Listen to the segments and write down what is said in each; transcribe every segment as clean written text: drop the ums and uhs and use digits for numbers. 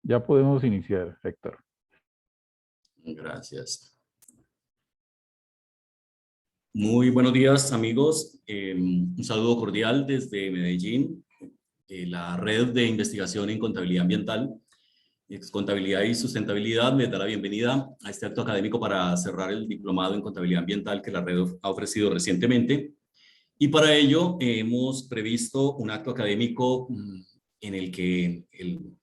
Ya podemos iniciar, Héctor. Gracias. Muy buenos días, amigos. Un saludo cordial desde Medellín, la Red de Investigación en Contabilidad Ambiental, Contabilidad y Sustentabilidad. Les da la bienvenida a este acto académico para cerrar el diplomado en Contabilidad Ambiental que la red ha ofrecido recientemente. Y para ello hemos previsto un acto académico en el que el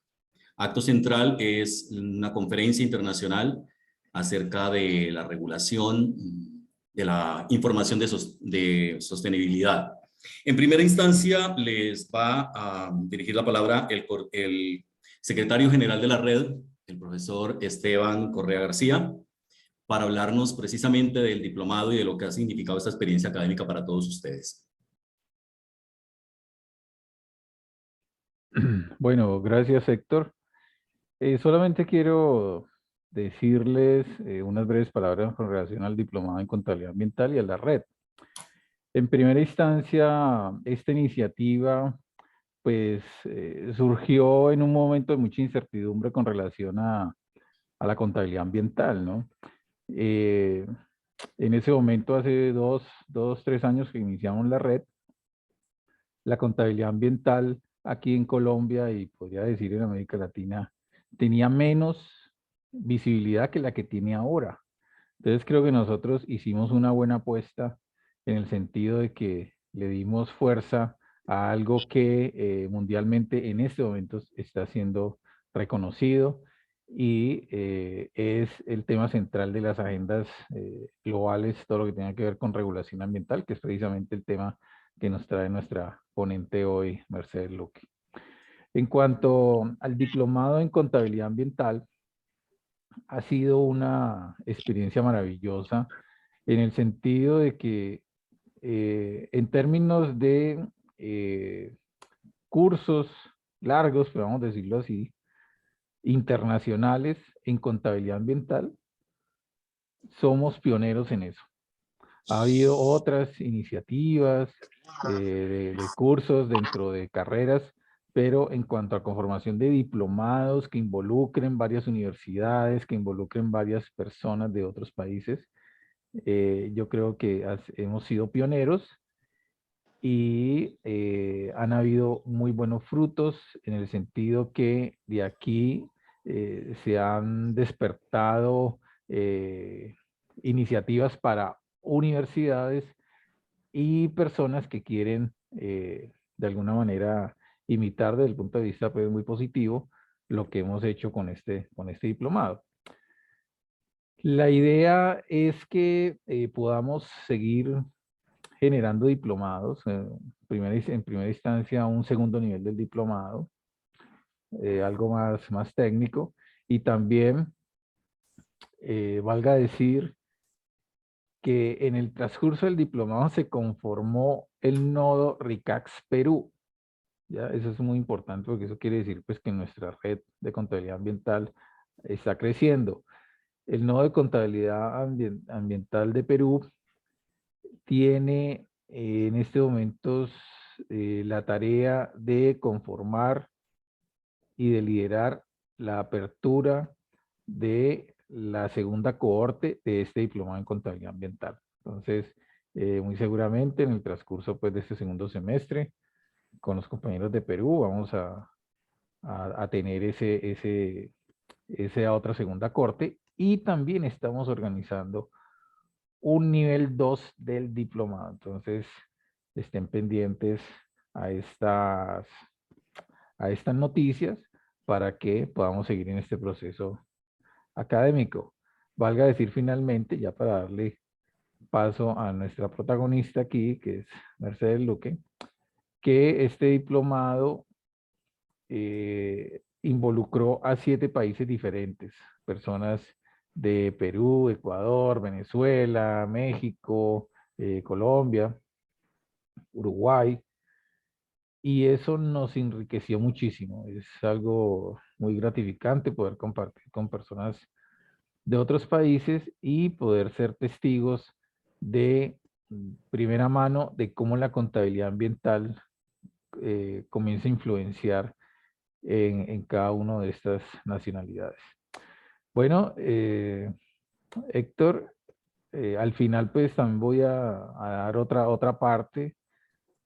acto central es una conferencia internacional acerca de la regulación de la información de sostenibilidad. En primera instancia, les va a dirigir la palabra el secretario general de la red, el profesor Esteban Correa García, para hablarnos precisamente del diplomado y de lo que ha significado esta experiencia académica para todos ustedes. Bueno, gracias, Héctor. Solamente quiero decirles unas breves palabras con relación al diplomado en contabilidad ambiental y a la red. En primera instancia, esta iniciativa pues surgió en un momento de mucha incertidumbre con relación a la contabilidad ambiental, ¿no? Eh, en ese momento, hace tres años que iniciamos la red, la contabilidad ambiental aquí en Colombia y podría decir en América Latina tenía menos visibilidad que la que tiene ahora. Entonces creo que nosotros hicimos una buena apuesta en el sentido de que le dimos fuerza a algo que mundialmente en este momento está siendo reconocido y es el tema central de las agendas globales, todo lo que tenga que ver con regulación ambiental, que es precisamente el tema que nos trae nuestra ponente hoy, Mercedes Luque. En cuanto al diplomado en contabilidad ambiental, ha sido una experiencia maravillosa en el sentido de que en términos de cursos largos, pero vamos a decirlo así, internacionales en contabilidad ambiental, somos pioneros en eso. Ha habido otras iniciativas de cursos dentro de carreras, pero en cuanto a conformación de diplomados que involucren varias universidades, que involucren varias personas de otros países, yo creo que hemos sido pioneros y han habido muy buenos frutos en el sentido que de aquí se han despertado iniciativas para universidades y personas que quieren de alguna manera imitar desde el punto de vista pues, muy positivo lo que hemos hecho con este diplomado. La idea es que podamos seguir generando diplomados, en primera instancia un segundo nivel del diplomado, algo más técnico, y también valga decir que en el transcurso del diplomado se conformó el nodo RICAX Perú. ¿Ya? Eso es muy importante porque eso quiere decir pues, que nuestra red de contabilidad ambiental está creciendo. El nodo de contabilidad ambiental de Perú tiene en este momento la tarea de conformar y de liderar la apertura de la segunda cohorte de este diplomado en contabilidad ambiental. Entonces, muy seguramente en el transcurso pues, de este segundo semestre, con los compañeros de Perú, vamos a tener esa otra segunda corte y también estamos organizando un nivel 2 del diplomado. Entonces, estén pendientes a estas noticias para que podamos seguir en este proceso académico. Valga decir finalmente, ya para darle paso a nuestra protagonista aquí, que es Mercedes Luque, que este diplomado involucró a 7 países diferentes, personas de Perú, Ecuador, Venezuela, México, Colombia, Uruguay, y eso nos enriqueció muchísimo. Es algo muy gratificante poder compartir con personas de otros países y poder ser testigos de primera mano de cómo la contabilidad ambiental comienza a influenciar en cada una de estas nacionalidades. Bueno, Héctor, al final pues también voy a dar otra parte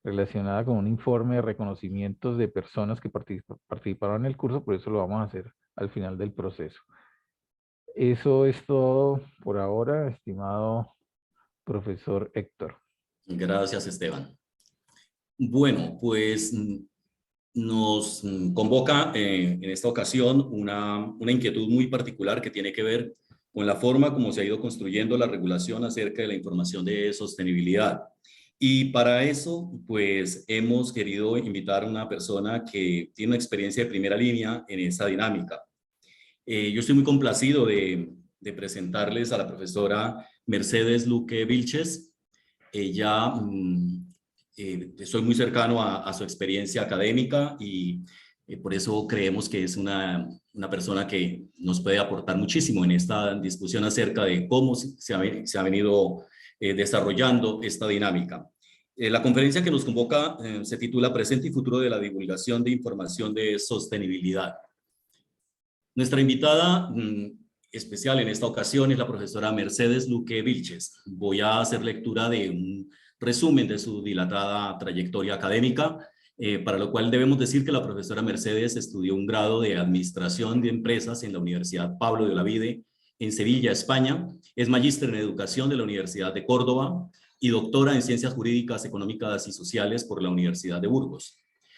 relacionada con un informe de reconocimientos de personas que participaron en el curso, por eso lo vamos a hacer al final del proceso. Eso es todo por ahora, estimado profesor Héctor. Gracias, Esteban. Bueno, pues nos convoca en esta ocasión una inquietud muy particular que tiene que ver con la forma como se ha ido construyendo la regulación acerca de la información de sostenibilidad. Y para eso, pues hemos querido invitar a una persona que tiene una experiencia de primera línea en esa dinámica. Yo estoy muy complacido de presentarles a la profesora Mercedes Luque Vilches. Ella, estoy muy cercano a su experiencia académica y por eso creemos que es una persona que nos puede aportar muchísimo en esta discusión acerca de cómo se ha venido desarrollando esta dinámica. La conferencia que nos convoca se titula Presente y Futuro de la Divulgación de Información de Sostenibilidad. Nuestra invitada especial en esta ocasión es la profesora Mercedes Luque Vilches. Voy a hacer lectura de un resumen de su dilatada trayectoria académica, para lo cual debemos decir que la profesora Mercedes estudió un grado de Administración de Empresas en la Universidad Pablo de Olavide, en Sevilla, España. Es magíster en Educación de la Universidad de Córdoba y doctora en Ciencias Jurídicas, Económicas y Sociales por la Universidad de Burgos.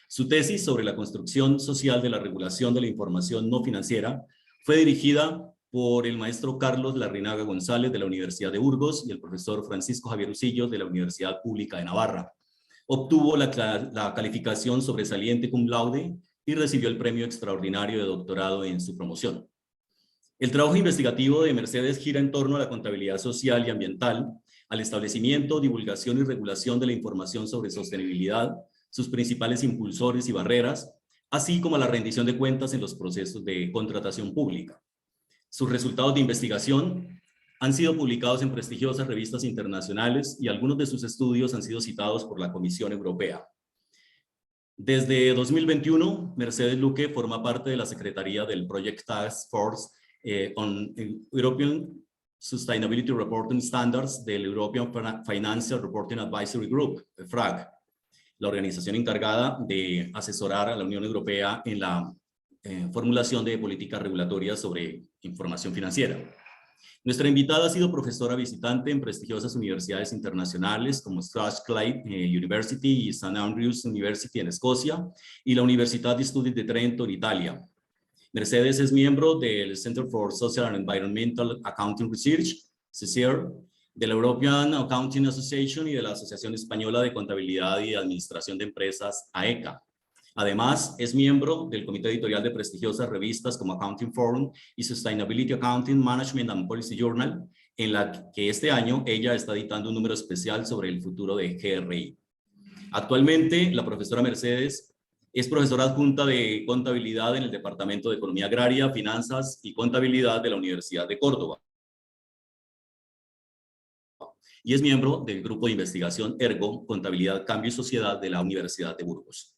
Su tesis sobre la construcción social de la regulación de la información no financiera fue dirigida por el maestro Carlos Larrinaga González de la Universidad de Burgos y el profesor Francisco Javier Usillos de la Universidad Pública de Navarra. Obtuvo la calificación sobresaliente cum laude y recibió el premio extraordinario de doctorado en su promoción. El trabajo investigativo de Mercedes gira en torno a la contabilidad social y ambiental, al establecimiento, divulgación y regulación de la información sobre sostenibilidad, sus principales impulsores y barreras, así como a la rendición de cuentas en los procesos de contratación pública. Sus resultados de investigación han sido publicados en prestigiosas revistas internacionales y algunos de sus estudios han sido citados por la Comisión Europea. Desde 2021, Mercedes Luque forma parte de la Secretaría del Project Task Force on European Sustainability Reporting Standards del European Financial Reporting Advisory Group, FRAG, la organización encargada de asesorar a la Unión Europea en la formulación de políticas regulatorias sobre información financiera. Nuestra invitada ha sido profesora visitante en prestigiosas universidades internacionales como Strathclyde University y St. Andrews University en Escocia y la Universidad de Studi de Trento en Italia. Mercedes es miembro del Center for Social and Environmental Accounting Research, CSIR, de la European Accounting Association y de la Asociación Española de Contabilidad y Administración de Empresas, AECA. Además, es miembro del comité editorial de prestigiosas revistas como Accounting Forum y Sustainability Accounting Management and Policy Journal, en la que este año ella está editando un número especial sobre el futuro de GRI. Actualmente, la profesora Mercedes es profesora adjunta de contabilidad en el Departamento de Economía Agraria, Finanzas y Contabilidad de la Universidad de Córdoba. Y es miembro del grupo de investigación ERGO, Contabilidad, Cambio y Sociedad de la Universidad de Burgos.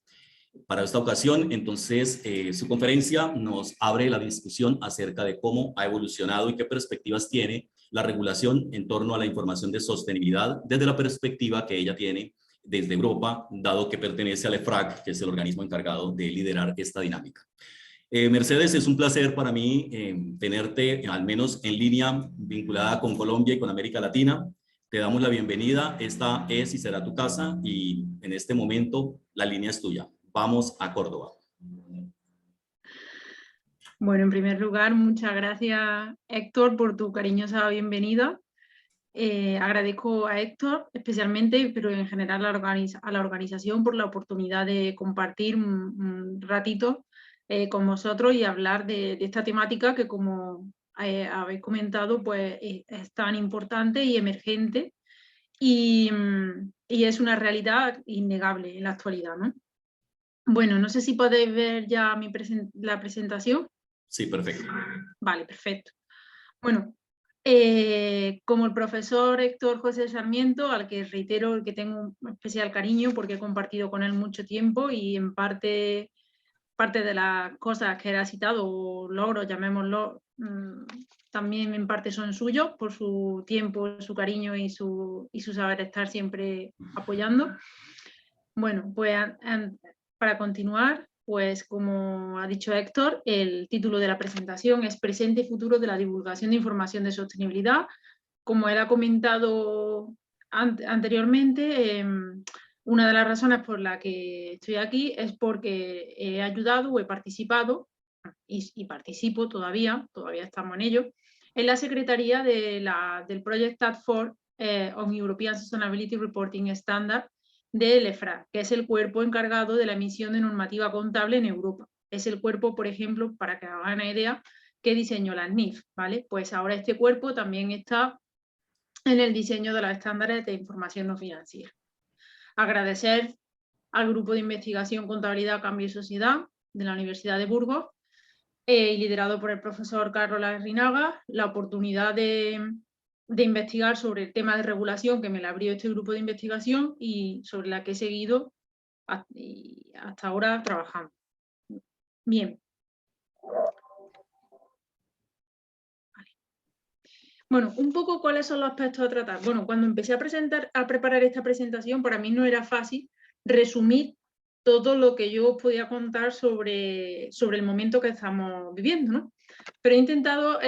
Para esta ocasión, entonces, su conferencia nos abre la discusión acerca de cómo ha evolucionado y qué perspectivas tiene la regulación en torno a la información de sostenibilidad desde la perspectiva que ella tiene desde Europa, dado que pertenece al EFRAG, que es el organismo encargado de liderar esta dinámica. Mercedes, es un placer para mí tenerte al menos en línea vinculada con Colombia y con América Latina. Te damos la bienvenida. Esta es y será tu casa y en este momento la línea es tuya. Vamos a Córdoba. Bueno, en primer lugar, muchas gracias, Héctor, por tu cariñosa bienvenida. Agradezco a Héctor especialmente, pero en general a la organización por la oportunidad de compartir un ratito con vosotros y hablar de esta temática que, como habéis comentado, pues es tan importante y emergente y es una realidad innegable en la actualidad, ¿no? Bueno, no sé si podéis ver ya la presentación. Sí, perfecto. Vale, perfecto. Bueno, como el profesor Héctor José Sarmiento, al que reitero que tengo un especial cariño porque he compartido con él mucho tiempo y en parte parte de las cosas que él ha citado, o logros, llamémoslo, también en parte son suyos, por su tiempo, su cariño y su saber estar siempre apoyando. Bueno, pues para continuar, pues como ha dicho Héctor, el título de la presentación es Presente y futuro de la divulgación de información de sostenibilidad. Como él ha comentado anteriormente, una de las razones por las que estoy aquí es porque he ayudado o he participado, y participo todavía estamos en ello, en la secretaría del Project Task Force on European Sustainability Reporting Standard del EFRAG, que es el cuerpo encargado de la emisión de normativa contable en Europa. Es el cuerpo, por ejemplo, para que hagan una idea, que diseñó la NIF, ¿vale? Pues ahora este cuerpo también está en el diseño de los estándares de información no financiera. Agradecer al Grupo de Investigación Contabilidad, Cambio y Sociedad de la Universidad de Burgos, y liderado por el profesor Carlos Larrinaga, la oportunidad de investigar sobre el tema de regulación que me la abrió este grupo de investigación y sobre la que he seguido hasta ahora trabajando. Bien. Bueno, un poco cuáles son los aspectos a tratar. Bueno, cuando empecé a preparar esta presentación, para mí no era fácil resumir todo lo que yo podía contar sobre el momento que estamos viviendo, ¿no? Pero he intentado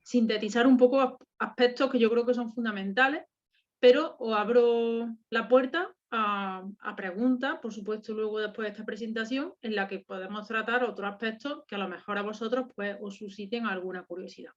sintetizar un poco aspectos que yo creo que son fundamentales, pero os abro la puerta a preguntas, por supuesto, luego después de esta presentación, en la que podemos tratar otros aspectos que a lo mejor a vosotros pues, os susciten alguna curiosidad.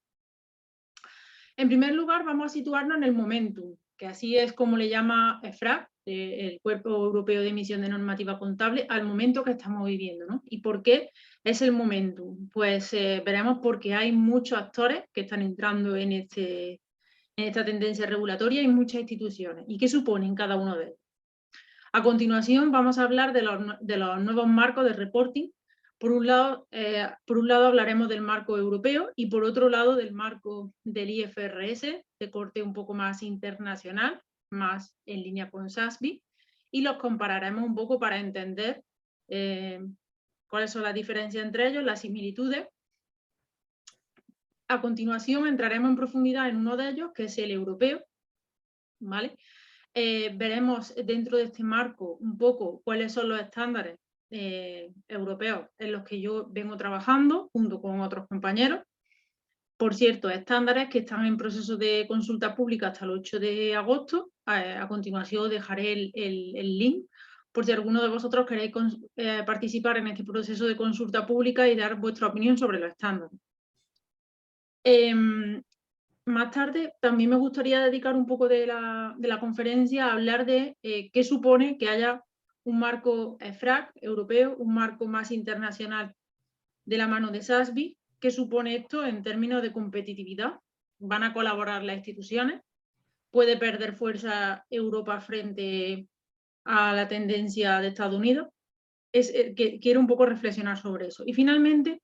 En primer lugar, vamos a situarnos en el momentum, que así es como le llama EFRAG, el Cuerpo Europeo de Emisión de Normativa Contable, al momento que estamos viviendo, ¿no? ¿Y por qué es el momentum? Pues veremos porque hay muchos actores que están entrando en esta tendencia regulatoria y muchas instituciones. ¿Y qué suponen cada uno de ellos? A continuación vamos a hablar de los nuevos marcos de reporting. Por un lado hablaremos del marco europeo y por otro lado del marco del IFRS, de corte un poco más internacional, más en línea con SASB, y los compararemos un poco para entender cuáles son las diferencias entre ellos, las similitudes. A continuación entraremos en profundidad en uno de ellos, que es el europeo, ¿vale? Veremos dentro de este marco un poco cuáles son los estándares europeos en los que yo vengo trabajando junto con otros compañeros. Por cierto, estándares que están en proceso de consulta pública hasta el 8 de agosto. A continuación dejaré el link por si alguno de vosotros queréis participar en este proceso de consulta pública y dar vuestra opinión sobre los estándares. Más tarde también me gustaría dedicar un poco de la conferencia a hablar de qué supone que haya un marco EFRAG europeo, un marco más internacional de la mano de SASB. ¿Qué supone esto en términos de competitividad? ¿Van a colaborar las instituciones? ¿Puede perder fuerza Europa frente a la tendencia de Estados Unidos? Quiero un poco reflexionar sobre eso. Y finalmente,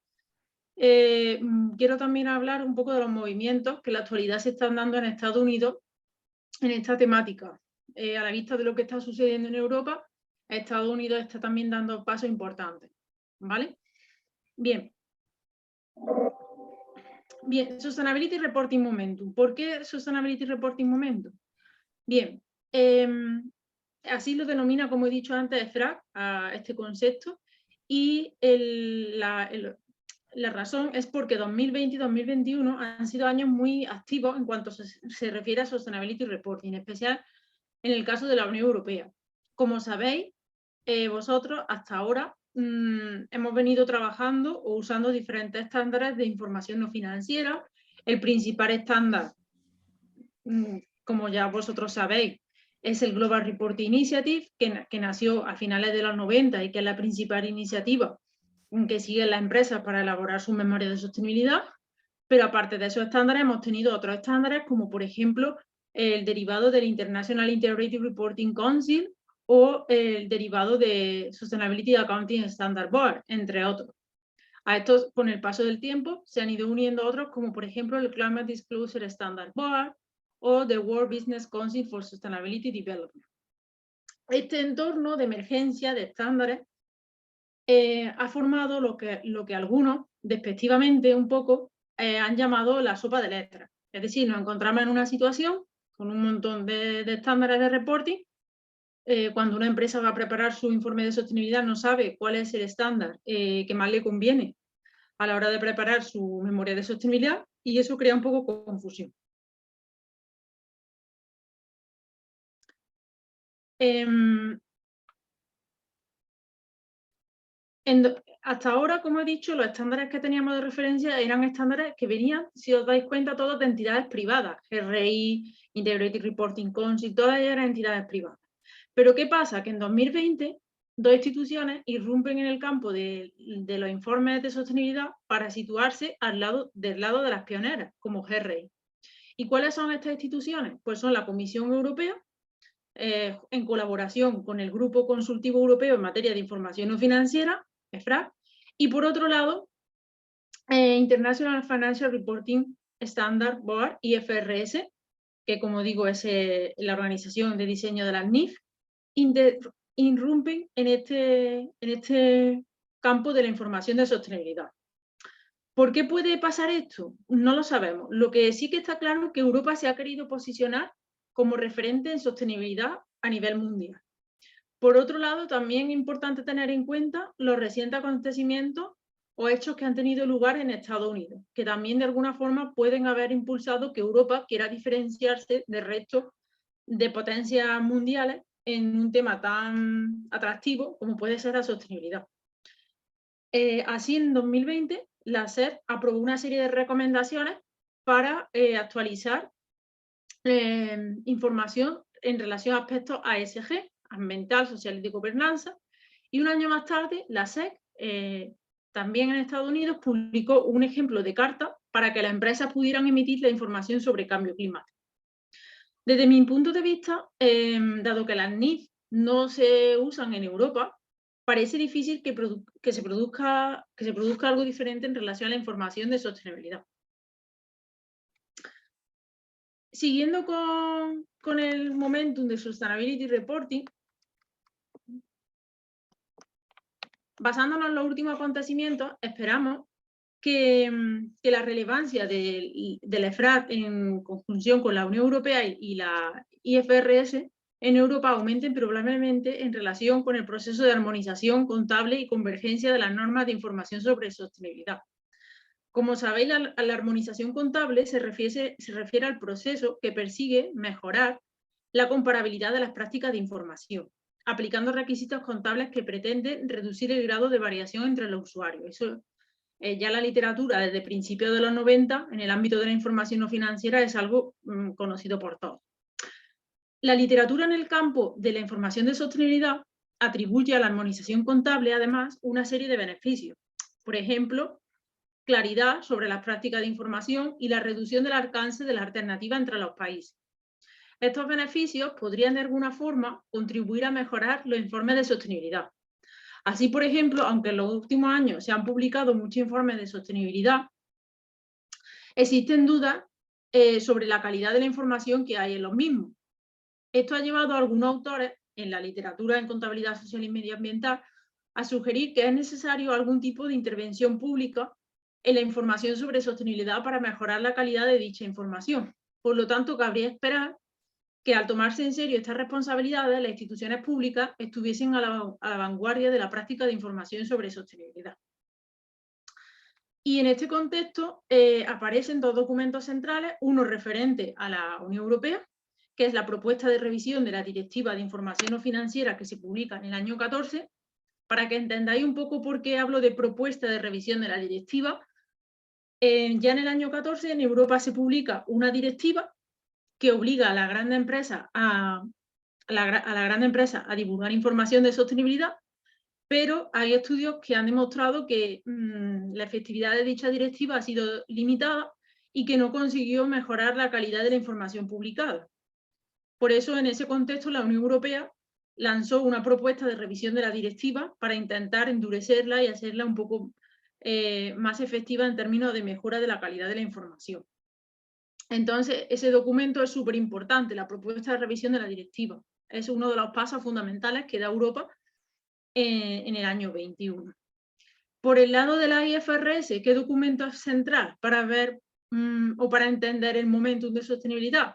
quiero también hablar un poco de los movimientos que en la actualidad se están dando en Estados Unidos en esta temática. A la vista de lo que está sucediendo en Europa, Estados Unidos está también dando pasos importantes, ¿vale? Bien. Bien, Sustainability Reporting Momentum. ¿Por qué Sustainability Reporting Momentum? Bien, así lo denomina, como he dicho antes, EFRAG, a este concepto, y la razón es porque 2020 y 2021 han sido años muy activos en cuanto se refiere a Sustainability Reporting, en especial en el caso de la Unión Europea. Como sabéis, vosotros hasta ahora hemos venido trabajando o usando diferentes estándares de información no financiera. El principal estándar, como ya vosotros sabéis, es el Global Reporting Initiative, que nació a finales de los 90 y que es la principal iniciativa que siguen las empresas para elaborar sus memorias de sostenibilidad, pero aparte de esos estándares hemos tenido otros estándares como por ejemplo el derivado del International Integrated Reporting Council o el derivado de Sustainability Accounting Standard Board, entre otros. A estos, con el paso del tiempo, se han ido uniendo otros como por ejemplo el Climate Disclosure Standard Board o the World Business Council for Sustainability Development. Este entorno de emergencia de estándares ha formado lo que algunos, despectivamente un poco, han llamado la sopa de letras. Es decir, nos encontramos en una situación con un montón de estándares de reporting. Cuando una empresa va a preparar su informe de sostenibilidad, no sabe cuál es el estándar que más le conviene a la hora de preparar su memoria de sostenibilidad, y eso crea un poco confusión. Hasta ahora, como he dicho, los estándares que teníamos de referencia eran estándares que venían, si os dais cuenta, todos de entidades privadas. GRI, Integrated Reporting Council, todas ellas eran entidades privadas. Pero ¿qué pasa? Que en 2020 dos instituciones irrumpen en el campo de los informes de sostenibilidad para situarse del lado de las pioneras, como GRI. ¿Y cuáles son estas instituciones? Pues son la Comisión Europea, en colaboración con el Grupo Consultivo Europeo en materia de información no financiera, EFRAG, y por otro lado, International Financial Reporting Standard Board, IFRS, que como digo es la organización de diseño de las NIF, irrumpen en este campo de la información de sostenibilidad. ¿Por qué puede pasar esto? No lo sabemos. Lo que sí que está claro es que Europa se ha querido posicionar como referente en sostenibilidad a nivel mundial. Por otro lado, también es importante tener en cuenta los recientes acontecimientos o hechos que han tenido lugar en Estados Unidos, que también de alguna forma pueden haber impulsado que Europa quiera diferenciarse del resto de potencias mundiales en un tema tan atractivo como puede ser la sostenibilidad. Así, en 2020, la SED aprobó una serie de recomendaciones para actualizar información en relación a aspectos ASG, ambiental, social y de gobernanza, y un año más tarde la SEC, también en Estados Unidos, publicó un ejemplo de carta para que las empresas pudieran emitir la información sobre cambio climático. Desde mi punto de vista, dado que las NIF no se usan en Europa, parece difícil que se produzca algo diferente en relación a la información de sostenibilidad. Siguiendo con el momentum de Sustainability Reporting, basándonos en los últimos acontecimientos, esperamos que la relevancia del EFRAG en conjunción con la Unión Europea y la IFRS en Europa aumenten probablemente en relación con el proceso de armonización contable y convergencia de las normas de información sobre sostenibilidad. Como sabéis, la armonización contable se refiere al proceso que persigue mejorar la comparabilidad de las prácticas de información, aplicando requisitos contables que pretenden reducir el grado de variación entre los usuarios. Eso ya la literatura desde principios de los 90 en el ámbito de la información no financiera es algo conocido por todos. La literatura en el campo de la información de sostenibilidad atribuye a la armonización contable, además, una serie de beneficios. Por ejemplo, claridad sobre las prácticas de información y la reducción del alcance de la alternativa entre los países. Estos beneficios podrían de alguna forma contribuir a mejorar los informes de sostenibilidad. Así, por ejemplo, aunque en los últimos años se han publicado muchos informes de sostenibilidad, existen dudas sobre la calidad de la información que hay en los mismos. Esto ha llevado a algunos autores en la literatura en contabilidad social y medioambiental a sugerir que es necesario algún tipo de intervención pública en la información sobre sostenibilidad para mejorar la calidad de dicha información. Por lo tanto, cabría esperar que al tomarse en serio estas responsabilidades, las instituciones públicas estuviesen a la vanguardia de la práctica de información sobre sostenibilidad. Y en este contexto aparecen dos documentos centrales, uno referente a la Unión Europea, que es la propuesta de revisión de la Directiva de Información no Financiera que se publica en el año 14. Para que entendáis un poco por qué hablo de propuesta de revisión de la directiva, ya en el año 14 en Europa se publica una directiva que obliga a las grandes empresas a divulgar información de sostenibilidad, pero hay estudios que han demostrado que la efectividad de dicha directiva ha sido limitada y que no consiguió mejorar la calidad de la información publicada. Por eso, en ese contexto, la Unión Europea lanzó una propuesta de revisión de la directiva para intentar endurecerla y hacerla un poco más efectiva en términos de mejora de la calidad de la información. Entonces, ese documento es súper importante, la propuesta de revisión de la directiva. Es uno de los pasos fundamentales que da Europa en el año 21. Por el lado de la IFRS, ¿qué documento es central para ver o para entender el momentum de sostenibilidad?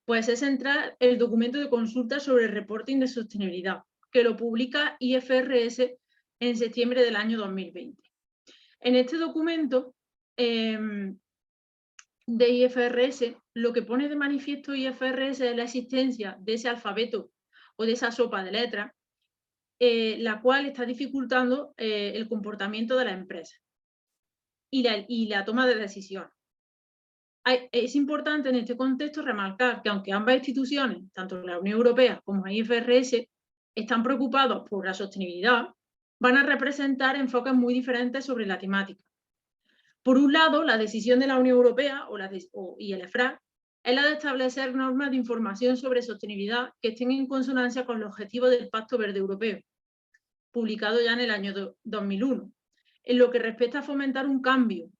Pues es central el documento de consulta sobre el reporting de sostenibilidad, que lo publica IFRS en septiembre del año 2020. En este documento de IFRS, lo que pone de manifiesto IFRS es la existencia de ese alfabeto o de esa sopa de letras, la cual está dificultando el comportamiento de la empresa y la toma de decisiones. Es importante en este contexto remarcar que aunque ambas instituciones, tanto la Unión Europea como la IFRS, están preocupados por la sostenibilidad, van a representar enfoques muy diferentes sobre la temática. Por un lado, la decisión de la Unión Europea y el EFRAG es la de establecer normas de información sobre sostenibilidad que estén en consonancia con los objetivos del Pacto Verde Europeo, publicado ya en el año 2001, en lo que respecta a fomentar un cambio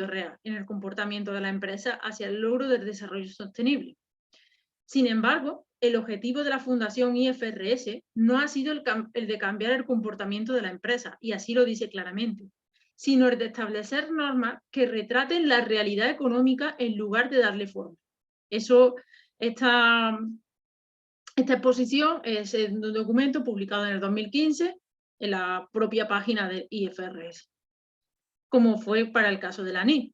real en el comportamiento de la empresa hacia el logro del desarrollo sostenible. Sin embargo, el objetivo de la Fundación IFRS no ha sido el de cambiar el comportamiento de la empresa, y así lo dice claramente, sino el de establecer normas que retraten la realidad económica en lugar de darle forma. Esta exposición es un documento publicado en el 2015 en la propia página del IFRS, como fue para el caso de la NIF,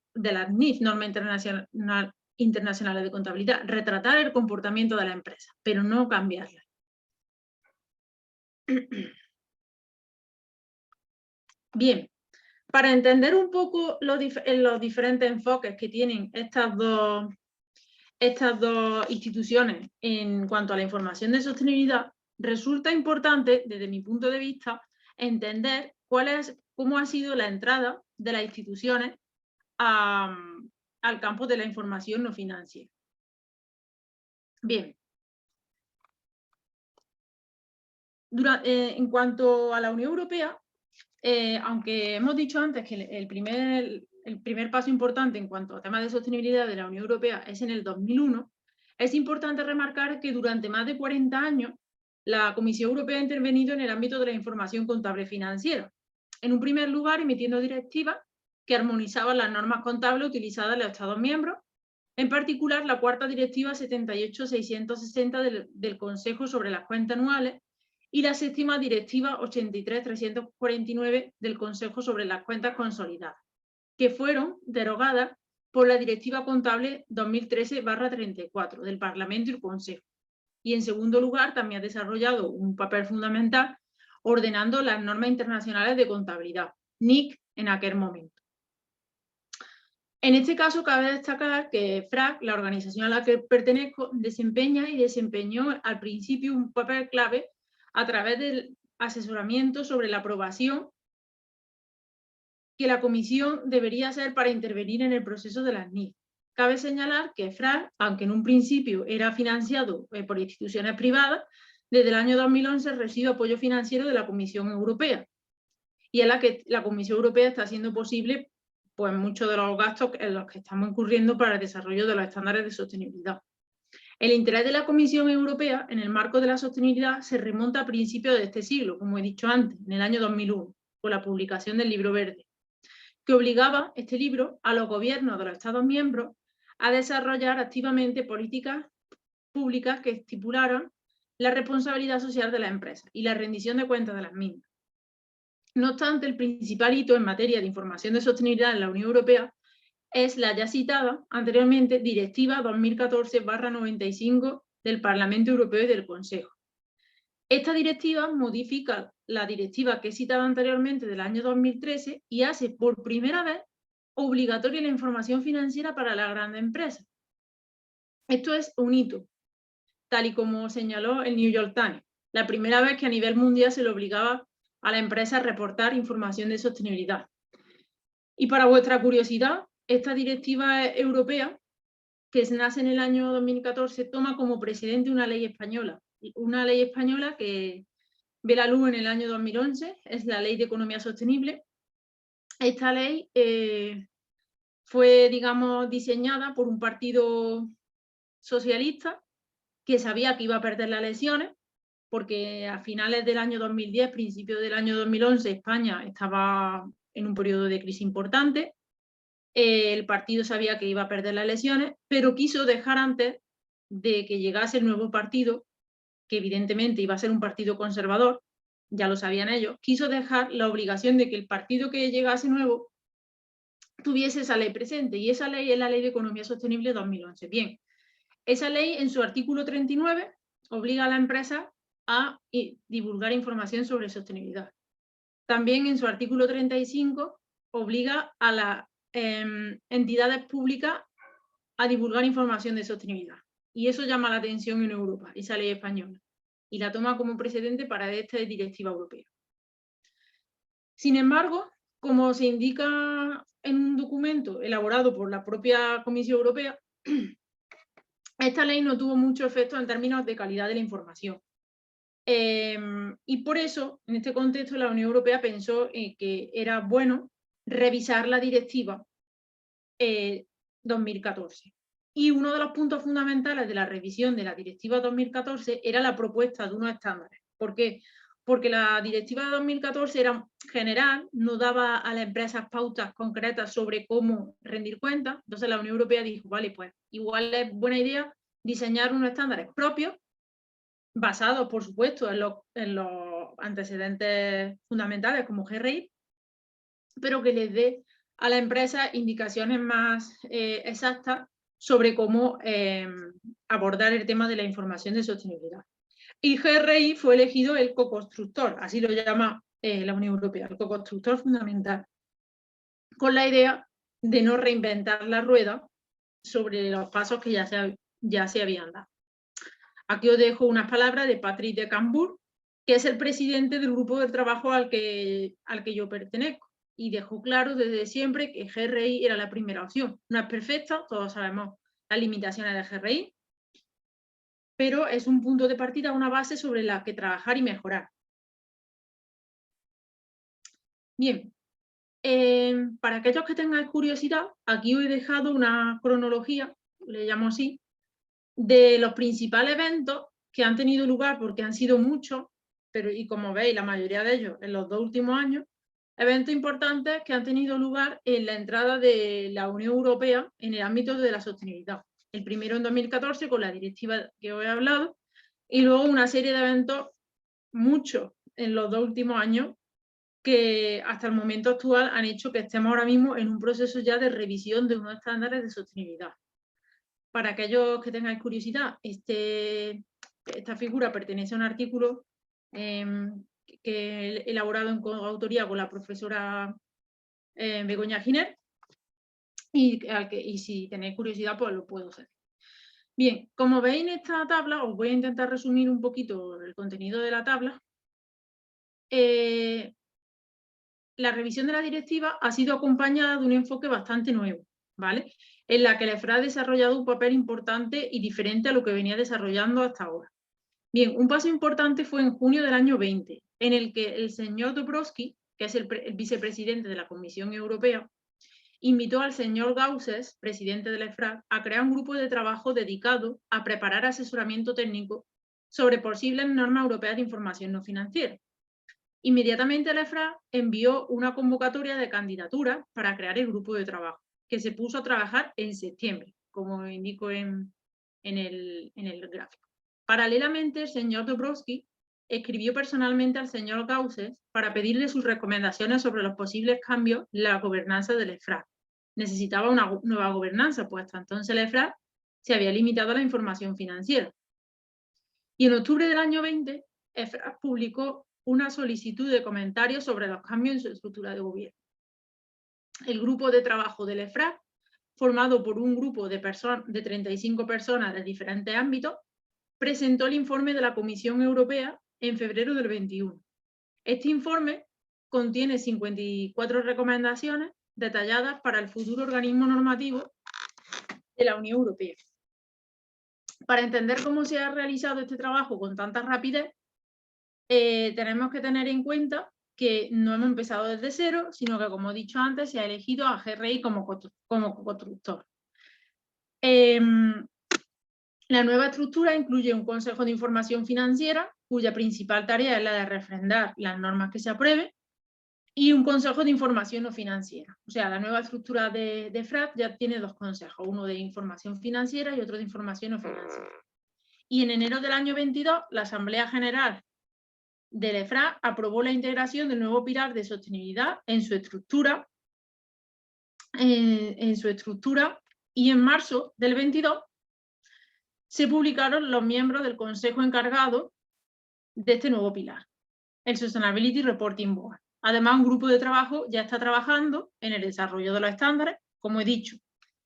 Norma Internacional de Contabilidad, retratar el comportamiento de la empresa, pero no cambiarla. Bien, para entender un poco los diferentes enfoques que tienen estas dos instituciones en cuanto a la información de sostenibilidad, resulta importante, desde mi punto de vista, entender cómo ha sido la entrada de las instituciones al campo de la información no financiera. Bien. En cuanto a la Unión Europea, aunque hemos dicho antes que el primer paso importante en cuanto a temas de sostenibilidad de la Unión Europea es en el 2001, es importante remarcar que durante más de 40 años la Comisión Europea ha intervenido en el ámbito de la información contable financiera. En un primer lugar, emitiendo directivas que armonizaban las normas contables utilizadas en los Estados miembros, en particular la cuarta directiva 78-660 del Consejo sobre las cuentas anuales y la séptima directiva 83-349 del Consejo sobre las cuentas consolidadas, que fueron derogadas por la Directiva Contable 2013/34 del Parlamento y el Consejo. Y en segundo lugar, también ha desarrollado un papel fundamental ordenando las normas internacionales de contabilidad, NIC, en aquel momento. En este caso, cabe destacar que EFRAG, la organización a la que pertenezco, desempeñó al principio un papel clave a través del asesoramiento sobre la aprobación que la Comisión debería hacer para intervenir en el proceso de las NIF. Cabe señalar que EFRAG, aunque en un principio era financiado por instituciones privadas, desde el año 2011 recibe apoyo financiero de la Comisión Europea, y es la que la Comisión Europea está haciendo posible pues, muchos de los gastos en los que estamos incurriendo para el desarrollo de los estándares de sostenibilidad. El interés de la Comisión Europea en el marco de la sostenibilidad se remonta a principios de este siglo, como he dicho antes, en el año 2001, con la publicación del Libro Verde, que obligaba este libro a los gobiernos de los Estados miembros a desarrollar activamente políticas públicas que estipularan la responsabilidad social de las empresas y la rendición de cuentas de las mismas. No obstante, el principal hito en materia de información de sostenibilidad en la Unión Europea es la ya citada anteriormente Directiva 2014/95 del Parlamento Europeo y del Consejo. Esta directiva modifica la directiva que he citado anteriormente del año 2013 y hace por primera vez obligatoria la información financiera para las grandes empresas. Esto es un hito, tal y como señaló el New York Times, la primera vez que a nivel mundial se le obligaba a la empresa a reportar información de sostenibilidad. Y para vuestra curiosidad, esta directiva europea, que nace en el año 2014, toma como precedente una ley española que ve la luz en el año 2011, es la Ley de Economía Sostenible. Esta ley fue, digamos, diseñada por un partido socialista que sabía que iba a perder las elecciones porque a finales del año 2010, principios del año 2011, España estaba en un periodo de crisis importante. El partido sabía que iba a perder las elecciones, pero quiso dejar antes de que llegase el nuevo partido, que evidentemente iba a ser un partido conservador, ya lo sabían ellos, quiso dejar la obligación de que el partido que llegase nuevo tuviese esa ley presente, y esa ley es la Ley de Economía Sostenible 2011. Bien, esa ley en su artículo 39 obliga a la empresa a divulgar información sobre sostenibilidad. También en su artículo 35 obliga a las entidades públicas a divulgar información de sostenibilidad. Y eso llama la atención en Europa, esa ley española, y la toma como precedente para esta directiva europea. Sin embargo, como se indica en un documento elaborado por la propia Comisión Europea, esta ley no tuvo mucho efecto en términos de calidad de la información. Y por eso, en este contexto, la Unión Europea pensó que era bueno revisar la directiva 2014. Y uno de los puntos fundamentales de la revisión de la directiva 2014 era la propuesta de unos estándares. ¿Por qué? Porque la directiva de 2014 era general, no daba a las empresas pautas concretas sobre cómo rendir cuentas. Entonces la Unión Europea dijo, vale, pues igual es buena idea diseñar unos estándares propios, basados, por supuesto, en los antecedentes fundamentales como GRI, pero que les dé a la empresa indicaciones más exactas sobre cómo abordar el tema de la información de sostenibilidad. Y GRI fue elegido el co-constructor, así lo llama la Unión Europea, el co-constructor fundamental, con la idea de no reinventar la rueda sobre los pasos que ya se habían dado. Aquí os dejo unas palabras de Patrick de Cambourg, que es el presidente del grupo de trabajo al que yo pertenezco, y dejó claro desde siempre que GRI era la primera opción. No es perfecta, todos sabemos las limitaciones de GRI, pero es un punto de partida, una base sobre la que trabajar y mejorar. Bien, para aquellos que tengan curiosidad, aquí os he dejado una cronología, le llamo así, de los principales eventos que han tenido lugar, porque han sido muchos, pero y como veis, la mayoría de ellos en los 2 últimos años, eventos importantes que han tenido lugar en la entrada de la Unión Europea en el ámbito de la sostenibilidad. El primero en 2014 con la directiva que os he hablado, y luego una serie de eventos, muchos en los 2 últimos años, que hasta el momento actual han hecho que estemos ahora mismo en un proceso ya de revisión de unos estándares de sostenibilidad. Para aquellos que tengáis curiosidad, esta figura pertenece a un artículo que he elaborado en coautoría con la profesora Begoña Giner, y si tenéis curiosidad, pues lo puedo hacer. Bien, como veis en esta tabla, os voy a intentar resumir un poquito el contenido de la tabla. La revisión de la directiva ha sido acompañada de un enfoque bastante nuevo, ¿vale? En la que el EFRA ha desarrollado un papel importante y diferente a lo que venía desarrollando hasta ahora. Bien, un paso importante fue en junio del año 20, en el que el señor Dombrovskis, que es el vicepresidente de la Comisión Europea, invitó al señor Gauzès, presidente del EFRA, a crear un grupo de trabajo dedicado a preparar asesoramiento técnico sobre posibles normas europeas de información no financiera. Inmediatamente el EFRA envió una convocatoria de candidaturas para crear el grupo de trabajo, que se puso a trabajar en septiembre, como indico en el gráfico. Paralelamente, el señor Dombrovskis escribió personalmente al señor Gauzès para pedirle sus recomendaciones sobre los posibles cambios en la gobernanza del EFRA. Necesitaba una nueva gobernanza, pues hasta entonces el EFRA se había limitado a la información financiera. Y en octubre del año 20, EFRA publicó una solicitud de comentarios sobre los cambios en su estructura de gobierno. El grupo de trabajo del EFRA, formado por un grupo de 35 personas de diferentes ámbitos, presentó el informe de la Comisión Europea en febrero del 21. Este informe contiene 54 recomendaciones detalladas para el futuro organismo normativo de la Unión Europea. Para entender cómo se ha realizado este trabajo con tanta rapidez, tenemos que tener en cuenta que no hemos empezado desde cero, sino que, como he dicho antes, se ha elegido a GRI como co-constructor. La nueva estructura incluye un Consejo de Información Financiera cuya principal tarea es la de refrendar las normas que se aprueben, y un consejo de información no financiera. O sea, la nueva estructura de FRAC ya tiene dos consejos, uno de información financiera y otro de información no financiera. Y en enero del año 22, la Asamblea General del EFRAC aprobó la integración del nuevo pilar de sostenibilidad en su estructura, y en marzo del 22 se publicaron los miembros del consejo encargado de este nuevo pilar, el Sustainability Reporting Board. Además, un grupo de trabajo ya está trabajando en el desarrollo de los estándares, como he dicho.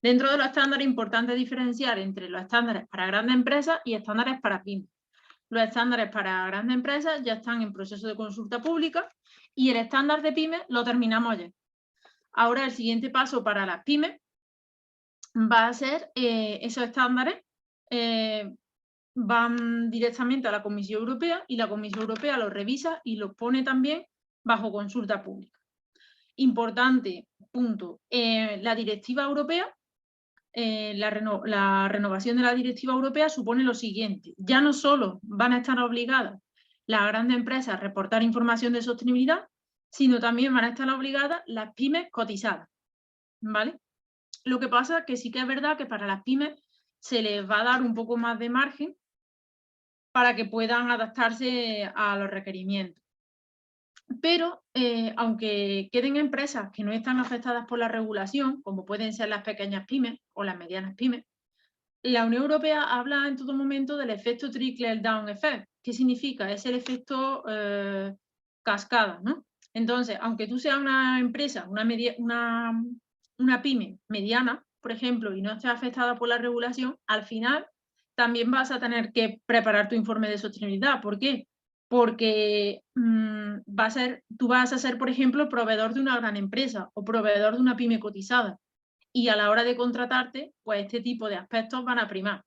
Dentro de los estándares es importante diferenciar entre los estándares para grandes empresas y estándares para pymes. Los estándares para grandes empresas ya están en proceso de consulta pública y el estándar de pymes lo terminamos ayer. Ahora el siguiente paso para las pymes va a ser esos estándares van directamente a la Comisión Europea y la Comisión Europea los revisa y los pone también bajo consulta pública. Importante punto, la directiva europea, la renovación de la directiva europea supone lo siguiente: ya no solo van a estar obligadas las grandes empresas a reportar información de sostenibilidad, sino también van a estar obligadas las pymes cotizadas, ¿vale? Lo que pasa es que sí que es verdad que para las pymes se les va a dar un poco más de margen para que puedan adaptarse a los requerimientos. Pero, aunque queden empresas que no están afectadas por la regulación, como pueden ser las pequeñas pymes o las medianas pymes, la Unión Europea habla en todo momento del efecto trickle-down effect. ¿Qué significa? Es el efecto cascada, ¿no? Entonces, aunque tú seas una empresa, una pyme mediana, por ejemplo, y no estés afectada por la regulación, al final también vas a tener que preparar tu informe de sostenibilidad. ¿Por qué? Porque tú vas a ser, por ejemplo, proveedor de una gran empresa o proveedor de una pyme cotizada. Y a la hora de contratarte, pues este tipo de aspectos van a primar.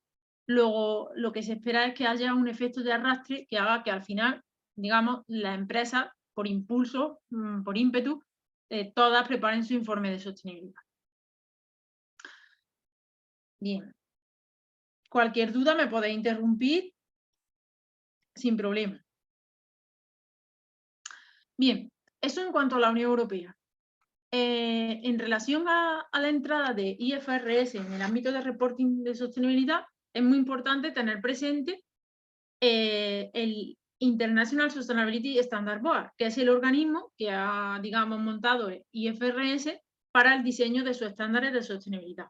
Luego, lo que se espera es que haya un efecto de arrastre que haga que al final, digamos, las empresas, por impulso, por ímpetu, todas preparen su informe de sostenibilidad. Bien. Cualquier duda me podéis interrumpir sin problema. Bien, eso en cuanto a la Unión Europea. En relación a la entrada de IFRS en el ámbito de reporting de sostenibilidad, es muy importante tener presente el International Sustainability Standard Board, que es el organismo que ha, digamos, montado IFRS para el diseño de sus estándares de sostenibilidad.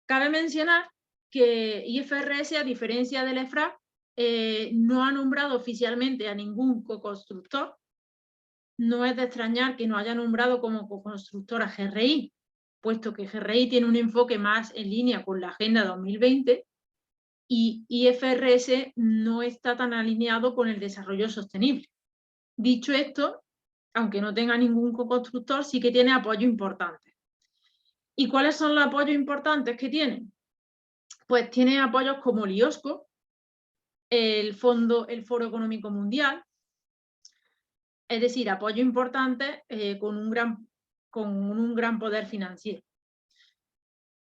Cabe mencionar que IFRS, a diferencia del EFRAG, no ha nombrado oficialmente a ningún coconstructor. No es de extrañar que no haya nombrado como coconstructor a GRI, puesto que GRI tiene un enfoque más en línea con la Agenda 2020 y IFRS no está tan alineado con el desarrollo sostenible. Dicho esto, aunque no tenga ningún coconstructor, sí que tiene apoyo importante. ¿Y cuáles son los apoyos importantes que tiene? Pues tiene apoyos como el IOSCO, el Foro Económico Mundial, es decir, apoyo importante con un gran poder financiero.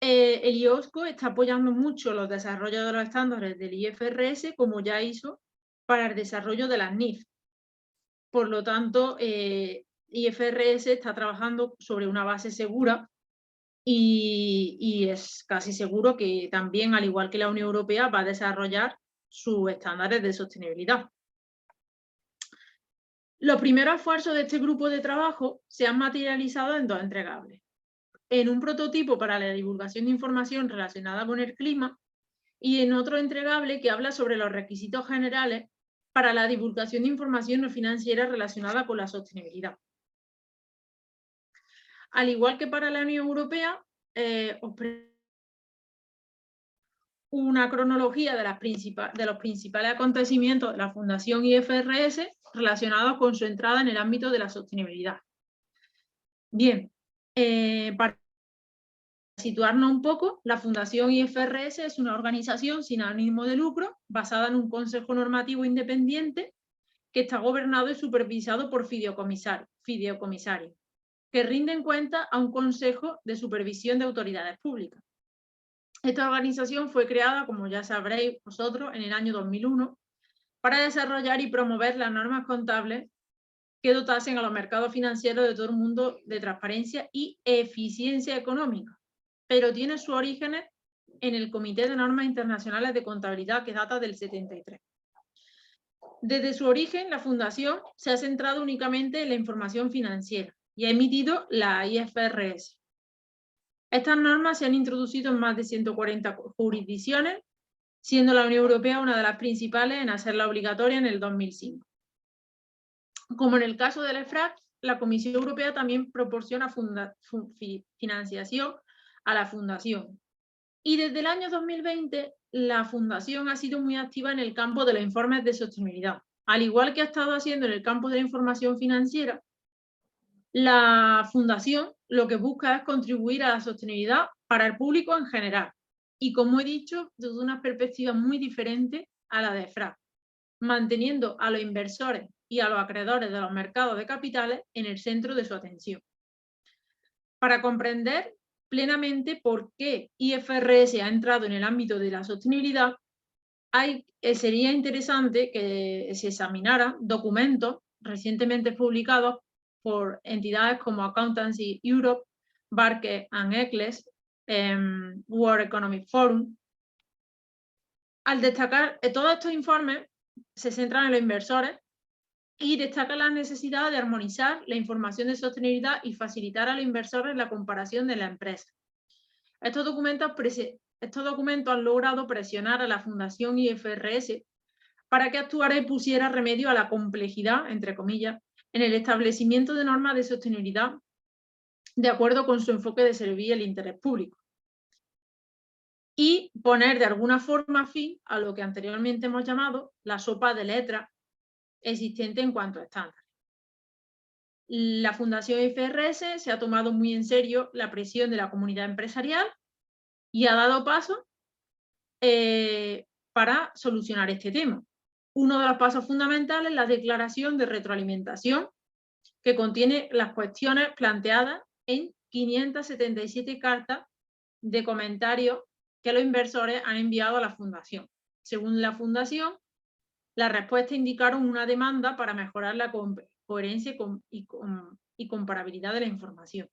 El IOSCO está apoyando mucho los desarrollos de los estándares del IFRS, como ya hizo para el desarrollo de las NIF. Por lo tanto, IFRS está trabajando sobre una base segura y es casi seguro que también, al igual que la Unión Europea, va a desarrollar sus estándares de sostenibilidad. Los primeros esfuerzos de este grupo de trabajo se han materializado en dos entregables. En un prototipo para la divulgación de información relacionada con el clima y en otro entregable que habla sobre los requisitos generales para la divulgación de información no financiera relacionada con la sostenibilidad. Al igual que para la Unión Europea, os presento una cronología de los principales acontecimientos de la Fundación IFRS relacionados con su entrada en el ámbito de la sostenibilidad. Bien, para situarnos un poco, la Fundación IFRS es una organización sin ánimo de lucro basada en un consejo normativo independiente que está gobernado y supervisado por fideicomisarios, que rinden cuenta a un consejo de supervisión de autoridades públicas. Esta organización fue creada, como ya sabréis vosotros, en el año 2001 para desarrollar y promover las normas contables que dotasen a los mercados financieros de todo el mundo de transparencia y eficiencia económica, pero tiene sus orígenes en el Comité de Normas Internacionales de Contabilidad, que data del 73. Desde su origen, la Fundación se ha centrado únicamente en la información financiera y ha emitido la IFRS. Estas normas se han introducido en más de 140 jurisdicciones, siendo la Unión Europea una de las principales en hacerla obligatoria en el 2005. Como en el caso del EFRAG, la Comisión Europea también proporciona financiación a la Fundación. Y desde el año 2020, la Fundación ha sido muy activa en el campo de los informes de sostenibilidad. Al igual que ha estado haciendo en el campo de la información financiera, la Fundación lo que busca es contribuir a la sostenibilidad para el público en general. Y como he dicho, desde una perspectiva muy diferente a la de EFRAG, manteniendo a los inversores y a los acreedores de los mercados de capitales en el centro de su atención. Para comprender plenamente por qué IFRS ha entrado en el ámbito de la sostenibilidad, sería interesante que se examinaran documentos recientemente publicados por entidades como Accountancy Europe, Barker and Eccles, World Economic Forum. Al destacar, todos estos informes se centran en los inversores y destacan la necesidad de armonizar la información de sostenibilidad y facilitar a los inversores la comparación de la empresa. Estos documentos han logrado presionar a la Fundación IFRS para que actuara y pusiera remedio a la complejidad, entre comillas, en el establecimiento de normas de sostenibilidad de acuerdo con su enfoque de servir el interés público. Y poner de alguna forma fin a lo que anteriormente hemos llamado la sopa de letras existente en cuanto a estándares. La Fundación IFRS se ha tomado muy en serio la presión de la comunidad empresarial y ha dado paso para solucionar este tema. Uno de los pasos fundamentales es la declaración de retroalimentación, que contiene las cuestiones planteadas en 577 cartas de comentarios que los inversores han enviado a la Fundación. Según la Fundación, las respuestas indicaron una demanda para mejorar la coherencia y comparabilidad de la información.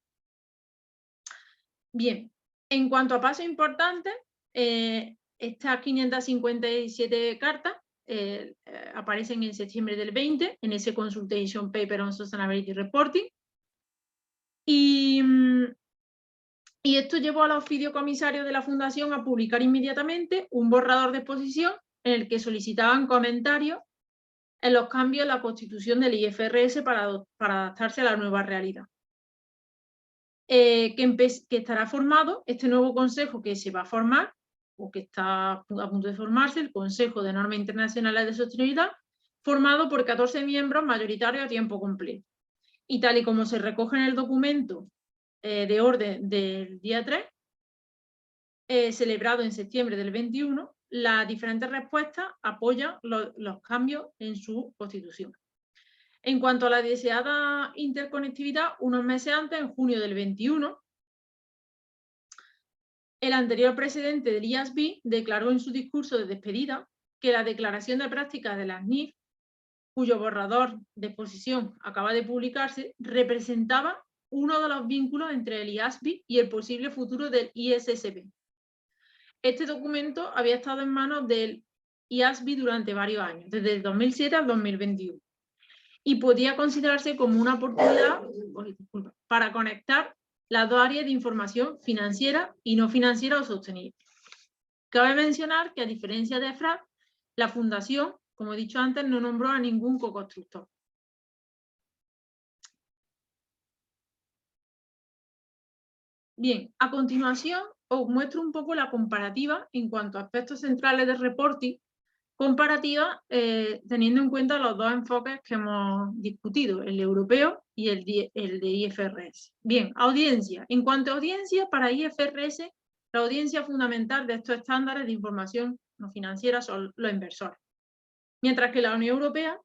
Bien, en cuanto a pasos importantes, estas 557 cartas aparecen en septiembre del 20 en ese Consultation Paper on Sustainability Reporting. Y esto llevó a los fideicomisarios de la Fundación a publicar inmediatamente un borrador de exposición en el que solicitaban comentarios en los cambios en la constitución del IFRS para adaptarse a la nueva realidad. Que estará formado, este nuevo consejo que se va a formar, o que está a punto de formarse, el Consejo de Normas Internacionales de Sostenibilidad, formado por 14 miembros mayoritarios a tiempo completo. Y tal y como se recoge en el documento de orden del día 3, celebrado en septiembre del 21, las diferentes respuestas apoyan los cambios en su constitución. En cuanto a la deseada interconectividad, unos meses antes, en junio del 21, el anterior presidente del IASB declaró en su discurso de despedida que la declaración de prácticas de las NIF, cuyo borrador de exposición acaba de publicarse, representaba uno de los vínculos entre el IASB y el posible futuro del ISSB. Este documento había estado en manos del IASB durante varios años, desde el 2007 al 2021, y podía considerarse como una oportunidad para conectar las dos áreas de información financiera y no financiera o sostenible. Cabe mencionar que, a diferencia de EFRAG, la Fundación, como he dicho antes, no nombró a ningún coconstructor. Bien, a continuación os muestro un poco la comparativa en cuanto a aspectos centrales del reporting, comparativa teniendo en cuenta los dos enfoques que hemos discutido, el europeo y el de IFRS. Bien, audiencia. En cuanto a audiencia, para IFRS, la audiencia fundamental de estos estándares de información no financiera son los inversores. Mientras que la Unión Europea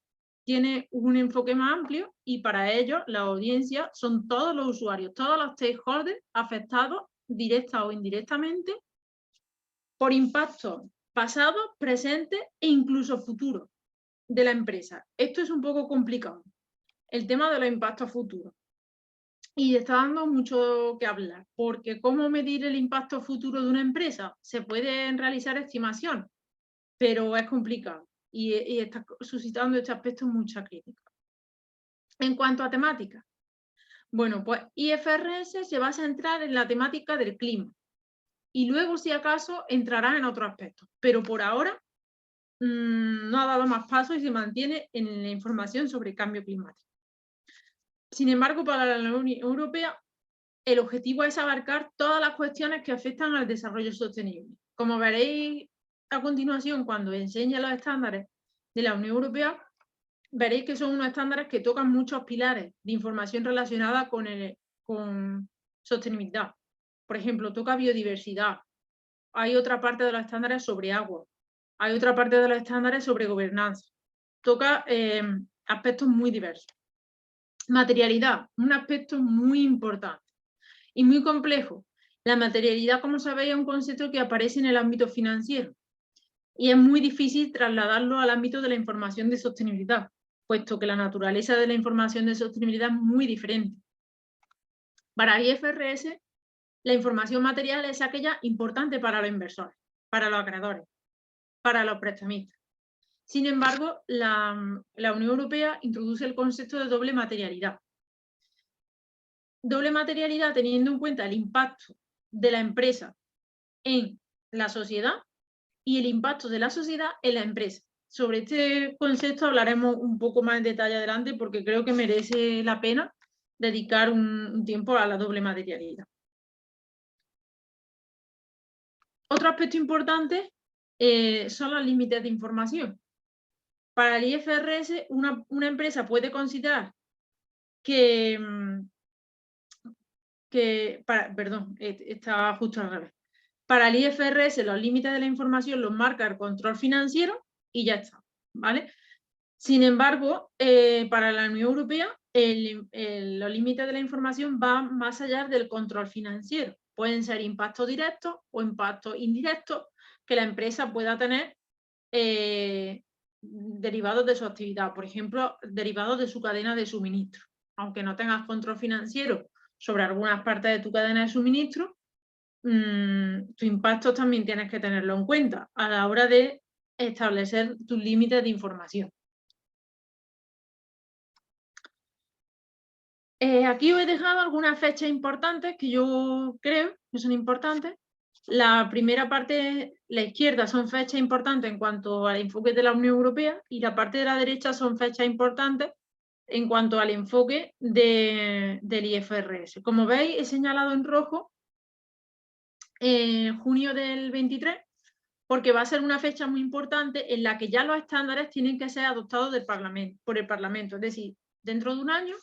tiene un enfoque más amplio y para ello la audiencia son todos los usuarios, todos los stakeholders afectados directa o indirectamente por impactos pasados, presentes e incluso futuros. de la empresa. Esto es un poco complicado, el tema de los impactos futuros. Y está dando mucho que hablar, porque ¿cómo medir el impacto futuro de una empresa? Se pueden realizar estimaciones, pero es complicado y está suscitando este aspecto mucha crítica. En cuanto a temática, bueno, pues IFRS se va a centrar en la temática del clima y luego, si acaso, entrará en otros aspectos, pero por ahora no ha dado más pasos y se mantiene en la información sobre cambio climático. Sin embargo, para la Unión Europea, el objetivo es abarcar todas las cuestiones que afectan al desarrollo sostenible. Como veréis a continuación, cuando enseñe los estándares de la Unión Europea, veréis que son unos estándares que tocan muchos pilares de información relacionada con sostenibilidad. Por ejemplo, toca biodiversidad. Hay otra parte de los estándares sobre agua. Hay otra parte de los estándares sobre gobernanza. Toca aspectos muy diversos. Materialidad, un aspecto muy importante y muy complejo. La materialidad, como sabéis, es un concepto que aparece en el ámbito financiero y es muy difícil trasladarlo al ámbito de la información de sostenibilidad, puesto que la naturaleza de la información de sostenibilidad es muy diferente. Para IFRS, la información material es aquella importante para los inversores, para los acreedores, para los prestamistas. Sin embargo, la Unión Europea introduce el concepto de doble materialidad. Doble materialidad teniendo en cuenta el impacto de la empresa en la sociedad y el impacto de la sociedad en la empresa. Sobre este concepto hablaremos un poco más en detalle adelante porque creo que merece la pena dedicar un tiempo a la doble materialidad. Otro aspecto importante son los límites de información. Para el IFRS, una empresa puede considerar estaba justo al revés. Para el IFRS, los límites de la información los marca el control financiero y ya está, ¿vale? Sin embargo, para la Unión Europea, los límites de la información van más allá del control financiero. Pueden ser impactos directos o impactos indirectos que la empresa pueda tener derivados de su actividad, por ejemplo, derivados de su cadena de suministro. Aunque no tengas control financiero sobre algunas partes de tu cadena de suministro, tu impacto también tienes que tenerlo en cuenta a la hora de establecer tus límites de información. Aquí os he dejado algunas fechas importantes que yo creo que son importantes. La primera parte, la izquierda, son fechas importantes en cuanto al enfoque de la Unión Europea y la parte de la derecha son fechas importantes en cuanto al enfoque del IFRS. Como veis, he señalado en rojo junio del 23, porque va a ser una fecha muy importante en la que ya los estándares tienen que ser adoptados por el Parlamento. Es decir, dentro de un año,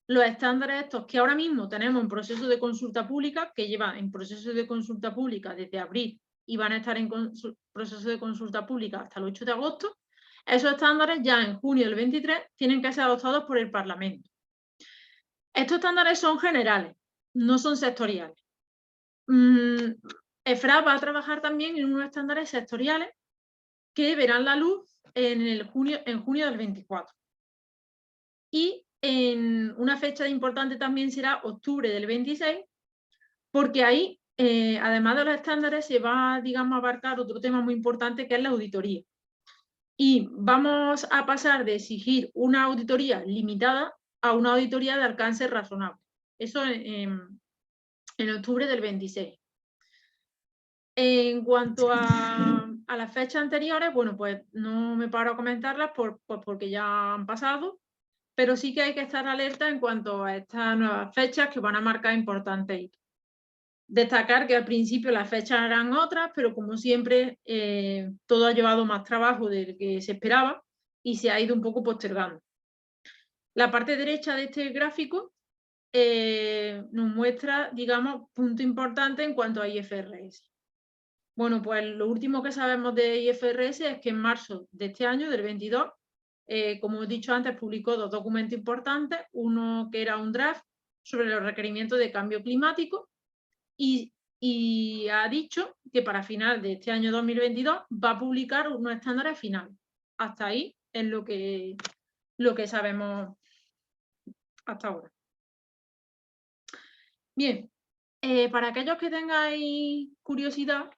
los estándares estos que ahora mismo tenemos en proceso de consulta pública, que llevan en proceso de consulta pública desde abril y van a estar en proceso de consulta pública hasta el 8 de agosto, esos estándares ya en junio del 23 tienen que ser adoptados por el Parlamento. Estos estándares son generales, no son sectoriales. EFRA va a trabajar también en unos estándares sectoriales que verán la luz en junio del 24. Y en una fecha importante también será octubre del 26, porque ahí, además de los estándares, se va, digamos, a abarcar otro tema muy importante que es la auditoría. Y vamos a pasar de exigir una auditoría limitada a una auditoría de alcance razonable. Eso en octubre del 26. En cuanto a las fechas anteriores, bueno, pues no me paro a comentarlas porque ya han pasado, pero sí que hay que estar alerta en cuanto a estas nuevas fechas que van a marcar importantes hitos. Destacar que al principio las fechas eran otras, pero como siempre todo ha llevado más trabajo del que se esperaba y se ha ido un poco postergando. La parte derecha de este gráfico nos muestra, digamos, punto importante en cuanto a IFRS. Bueno, pues lo último que sabemos de IFRS es que en marzo de este año, del 22, como he dicho antes, publicó dos documentos importantes, uno que era un draft sobre los requerimientos de cambio climático y ha dicho que para final de este año 2022 va a publicar unos estándares finales. Hasta ahí es lo que sabemos hasta ahora. Bien, para aquellos que tengáis curiosidad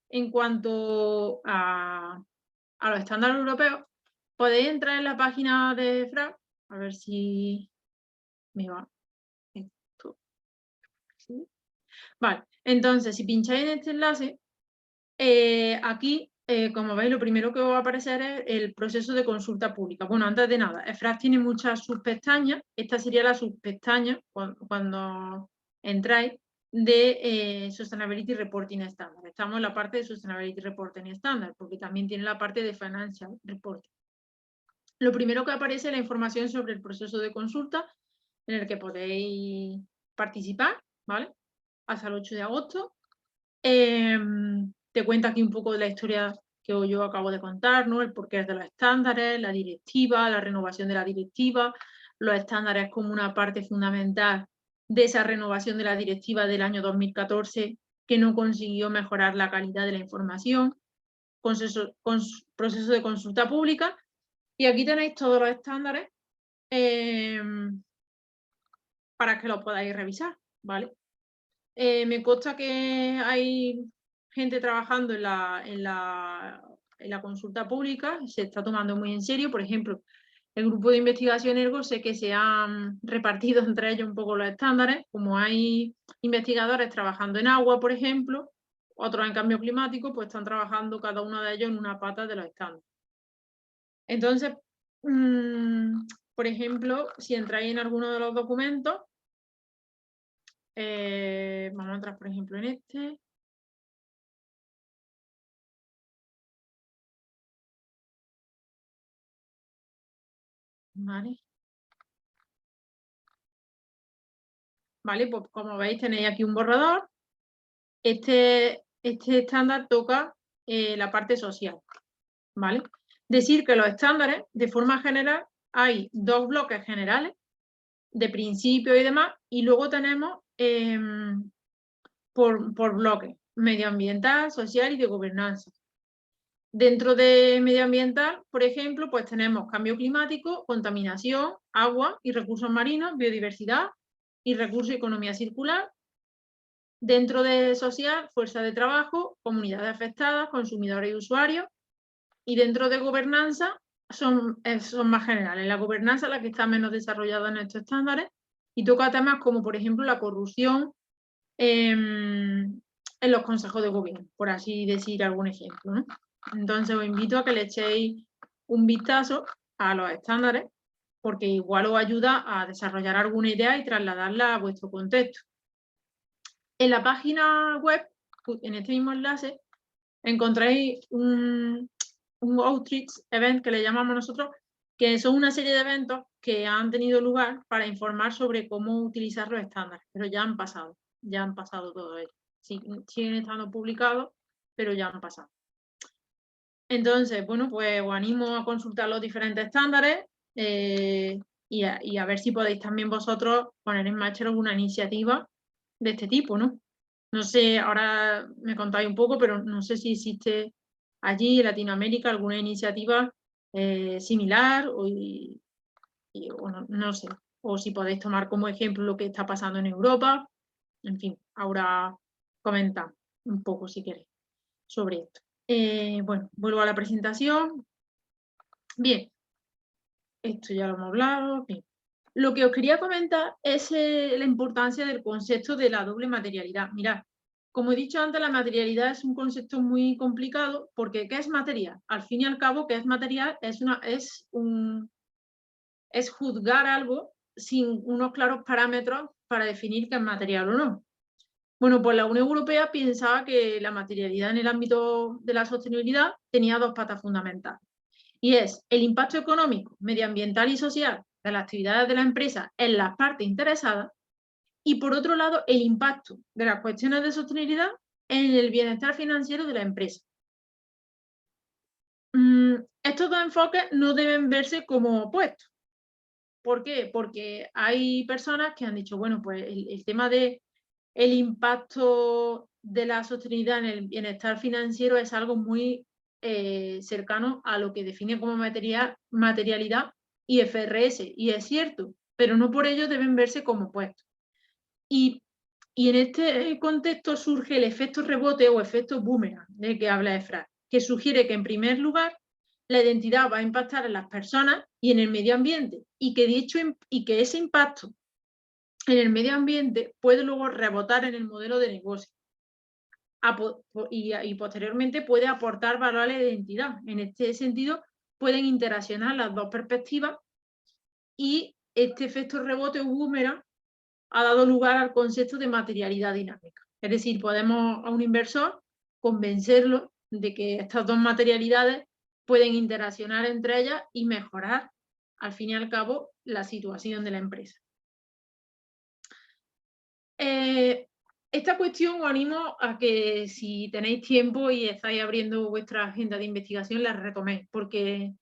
en cuanto a los estándares europeos, podéis entrar en la página de FRAC, a ver si me va esto. ¿Sí? Vale, entonces si pincháis en este enlace, aquí, como veis, lo primero que os va a aparecer es el proceso de consulta pública. Bueno, antes de nada, FRAC tiene muchas subpestañas. Esta sería la subpestaña cuando entráis de Sustainability Reporting Standard. Estamos en la parte de Sustainability Reporting Standard, porque también tiene la parte de Financial Reporting. Lo primero que aparece es la información sobre el proceso de consulta en el que podéis participar, ¿vale? Hasta el 8 de agosto. Te cuenta aquí un poco de la historia que yo acabo de contar, ¿no? El porqué de los estándares, la directiva, la renovación de la directiva, los estándares como una parte fundamental de esa renovación de la directiva del año 2014 que no consiguió mejorar la calidad de la información, proceso de consulta pública, y aquí tenéis todos los estándares para que los podáis revisar, ¿vale? Me consta que hay gente trabajando en la consulta pública, se está tomando muy en serio. Por ejemplo, el grupo de investigación ERGO sé que se han repartido entre ellos un poco los estándares, como hay investigadores trabajando en agua, por ejemplo, otros en cambio climático, pues están trabajando cada uno de ellos en una pata de los estándares. Entonces, por ejemplo, si entráis en alguno de los documentos, vamos a entrar, por ejemplo, en este. Vale. Vale, pues como veis tenéis aquí un borrador. Este estándar toca la parte social, ¿vale? Decir que los estándares, de forma general, hay dos bloques generales de principios y demás, y luego tenemos por bloques, medioambiental, social y de gobernanza. Dentro de medioambiental, por ejemplo, pues tenemos cambio climático, contaminación, agua y recursos marinos, biodiversidad y recursos y economía circular. Dentro de social, fuerza de trabajo, comunidades afectadas, consumidores y usuarios. Y dentro de gobernanza son más generales. La gobernanza es la que está menos desarrollada en estos estándares y toca temas como, por ejemplo, la corrupción en los consejos de gobierno, por así decir algún ejemplo, ¿no? Entonces os invito a que le echéis un vistazo a los estándares, porque igual os ayuda a desarrollar alguna idea y trasladarla a vuestro contexto. En la página web, en este mismo enlace, encontráis un outreach event que le llamamos nosotros, que son una serie de eventos que han tenido lugar para informar sobre cómo utilizar los estándares, pero ya han pasado todo ello. Siguen estando publicados, pero ya han pasado. Entonces, bueno, pues os animo a consultar los diferentes estándares y a ver si podéis también vosotros poner en marcha alguna iniciativa de este tipo, ¿no? No sé, ahora me contáis un poco, pero no sé si existe allí en Latinoamérica alguna iniciativa similar o no sé, o si podéis tomar como ejemplo lo que está pasando en Europa. En fin, ahora comentad un poco si queréis sobre esto. Bueno, vuelvo a la presentación. Bien, esto ya lo hemos hablado. Bien. Lo que os quería comentar es la importancia del concepto de la doble materialidad. Mirad, como he dicho antes, la materialidad es un concepto muy complicado porque ¿qué es material? Al fin y al cabo, ¿qué es material? Es juzgar algo sin unos claros parámetros para definir qué es material o no. Bueno, pues la Unión Europea pensaba que la materialidad en el ámbito de la sostenibilidad tenía dos patas fundamentales. Y es el impacto económico, medioambiental y social de las actividades de la empresa en las partes interesadas, y por otro lado el impacto de las cuestiones de sostenibilidad en el bienestar financiero de la empresa. Estos dos enfoques no deben verse como opuestos. ¿Por qué? Porque hay personas que han dicho, bueno, pues el tema de el impacto de la sostenibilidad en el bienestar financiero es algo muy cercano a lo que define como materialidad IFRS, y es cierto, pero no por ello deben verse como opuestos. Y en este contexto surge el efecto rebote o efecto boomerang del que habla Efrat, que sugiere que en primer lugar la identidad va a impactar en las personas y en el medio ambiente, y que ese impacto en el medio ambiente puede luego rebotar en el modelo de negocio y posteriormente puede aportar valor a la identidad. En este sentido, pueden interaccionar las dos perspectivas y este efecto rebote o boomerang ha dado lugar al concepto de materialidad dinámica. Es decir, podemos a un inversor convencerlo de que estas dos materialidades pueden interaccionar entre ellas y mejorar, al fin y al cabo, la situación de la empresa. Esta cuestión os animo a que, si tenéis tiempo y estáis abriendo vuestra agenda de investigación, la retoméis, porque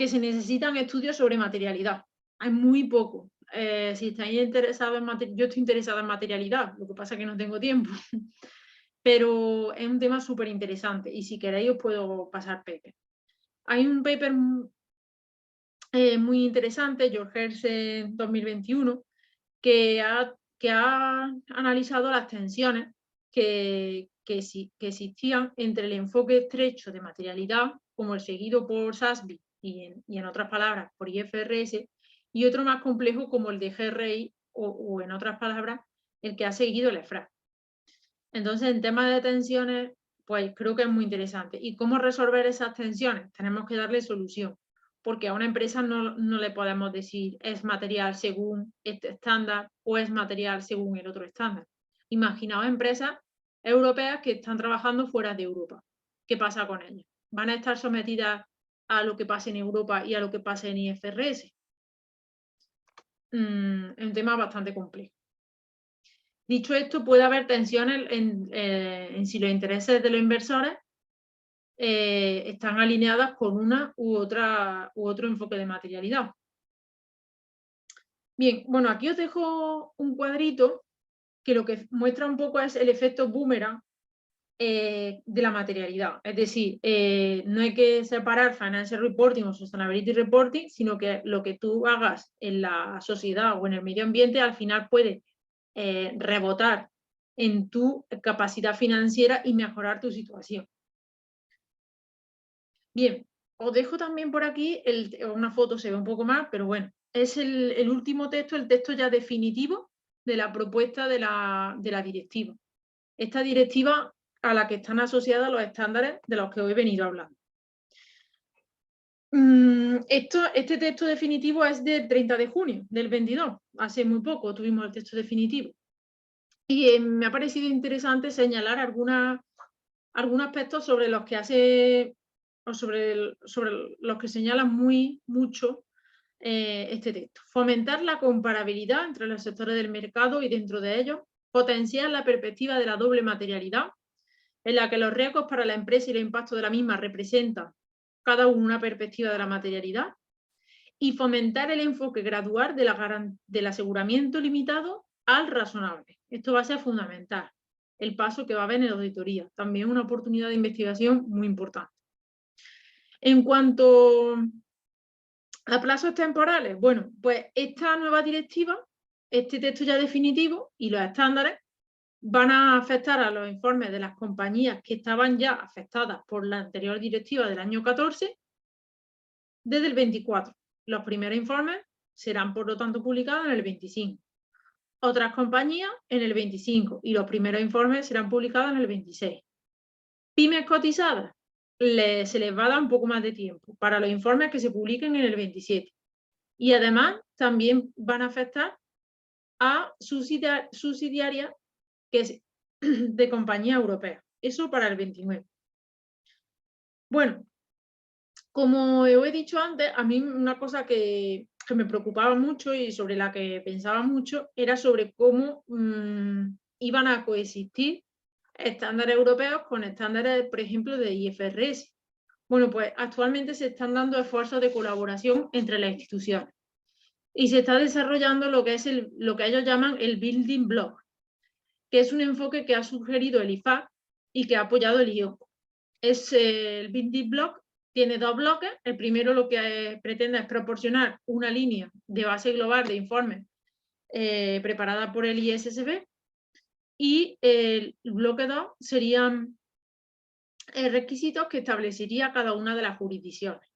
se necesitan estudios sobre materialidad. Hay muy poco. Si estáis interesados en yo estoy interesada en materialidad, lo que pasa es que no tengo tiempo, pero es un tema súper interesante y si queréis os puedo pasar paper. Hay un paper muy interesante, George Herse 2021, que ha analizado las tensiones que existían entre el enfoque estrecho de materialidad, como el seguido por SASB y en otras palabras por IFRS, y otro más complejo como el de GRI o en otras palabras el que ha seguido el EFRAG. Entonces, en temas de tensiones, pues creo que es muy interesante. ¿Y cómo resolver esas tensiones? Tenemos que darle solución, porque a una empresa no le podemos decir es material según este estándar o es material según el otro estándar. Imaginaos empresas europeas que están trabajando fuera de Europa. ¿Qué pasa con ellas? ¿Van a estar sometidas a lo que pase en Europa y a lo que pase en IFRS? Es un tema bastante complejo. Dicho esto, puede haber tensiones en si los intereses de los inversores están alineadas con una u otro enfoque de materialidad. Bien, bueno, aquí os dejo un cuadrito que lo que muestra un poco es el efecto boomerang de la materialidad. Es decir, no hay que separar Financial Reporting o Sustainability Reporting, sino que lo que tú hagas en la sociedad o en el medio ambiente al final puede rebotar en tu capacidad financiera y mejorar tu situación. Bien, os dejo también por aquí una foto, se ve un poco más, pero bueno, es el último texto, el texto ya definitivo de la propuesta de la directiva. Esta directiva a la que están asociados los estándares de los que os he venido hablando. Este texto definitivo es del 30 de junio del 22, hace muy poco tuvimos el texto definitivo. Y me ha parecido interesante señalar algunos aspectos sobre los que hace, o sobre los que señalan mucho este texto. Fomentar la comparabilidad entre los sectores del mercado y dentro de ellos, potenciar la perspectiva de la doble materialidad, en la que los riesgos para la empresa y el impacto de la misma representan cada uno una perspectiva de la materialidad, y fomentar el enfoque gradual del aseguramiento limitado al razonable. Esto va a ser fundamental, el paso que va a haber en la auditoría. También una oportunidad de investigación muy importante. En cuanto a plazos temporales, bueno, pues esta nueva directiva, este texto ya definitivo y los estándares van a afectar a los informes de las compañías que estaban ya afectadas por la anterior directiva del año 14 desde el 24. Los primeros informes serán, por lo tanto, publicados en el 25. Otras compañías en el 25 y los primeros informes serán publicados en el 26. Pymes cotizadas, se les va a dar un poco más de tiempo para los informes que se publiquen en el 27. Y además también van a afectar a subsidiarias de compañías europeas. Eso para el 29. Bueno, como os he dicho antes, a mí una cosa que me preocupaba mucho y sobre la que pensaba mucho era sobre cómo iban a coexistir estándares europeos con estándares, por ejemplo, de IFRS. Bueno, pues actualmente se están dando esfuerzos de colaboración entre las instituciones y se está desarrollando lo que es lo que ellos llaman el Building Block, que es un enfoque que ha sugerido el IFAC y que ha apoyado el IOSCO. el Big Block tiene dos bloques. El primero lo que pretende es proporcionar una línea de base global de informes preparada por el ISSB, y el bloque 2 serían requisitos que establecería cada una de las jurisdicciones.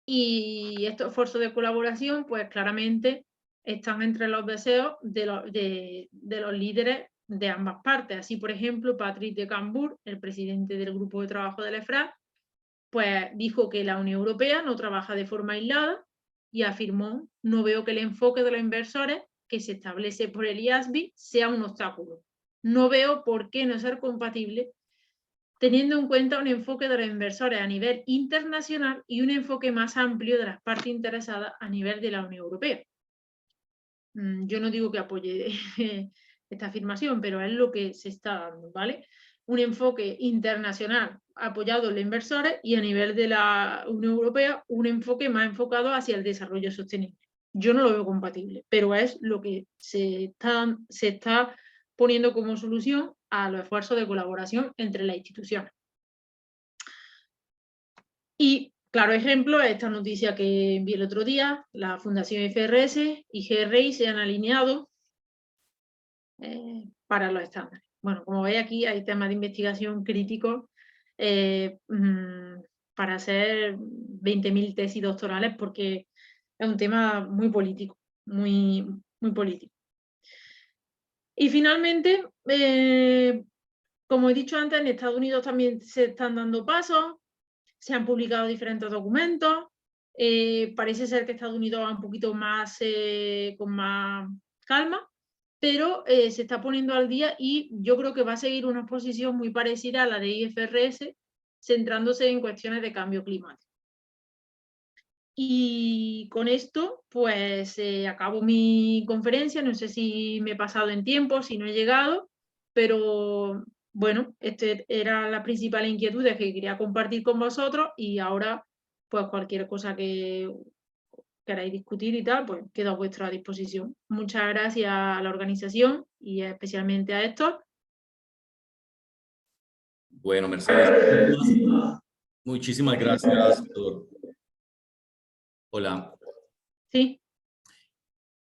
Y estos esfuerzos de colaboración, pues claramente están entre los deseos de los líderes de ambas partes. Así, por ejemplo, Patrick de Cambourg, el presidente del grupo de trabajo del EFRAG, pues dijo que la Unión Europea no trabaja de forma aislada y afirmó: no veo que el enfoque de los inversores que se establece por el IASB sea un obstáculo. No veo por qué no ser compatible, teniendo en cuenta un enfoque de los inversores a nivel internacional y un enfoque más amplio de las partes interesadas a nivel de la Unión Europea. Yo no digo que apoye esta afirmación, pero es lo que se está dando, ¿vale? Un enfoque internacional apoyado en los inversores y a nivel de la Unión Europea un enfoque más enfocado hacia el desarrollo sostenible. Yo no lo veo compatible, pero es lo que se está poniendo como solución a los esfuerzos de colaboración entre las instituciones. Y claro ejemplo es esta noticia que envié el otro día: la Fundación IFRS y GRI se han alineado para los estándares. Bueno, como veis, aquí hay temas de investigación críticos para hacer 20.000 tesis doctorales, porque es un tema muy político, muy político. Y finalmente, como he dicho antes, en Estados Unidos también se están dando pasos, se han publicado diferentes documentos, parece ser que Estados Unidos va un poquito más con más calma, pero se está poniendo al día, y yo creo que va a seguir una posición muy parecida a la de IFRS, centrándose en cuestiones de cambio climático. Y con esto, pues acabo mi conferencia. No sé si me he pasado en tiempo, si no he llegado, pero bueno, esta era la principal inquietud que quería compartir con vosotros, y ahora, pues cualquier cosa que queráis discutir y tal, pues quedo a vuestra disposición. Muchas gracias a la organización y especialmente a Héctor. Bueno, Mercedes, muchísimas gracias, doctor. Hola. Sí.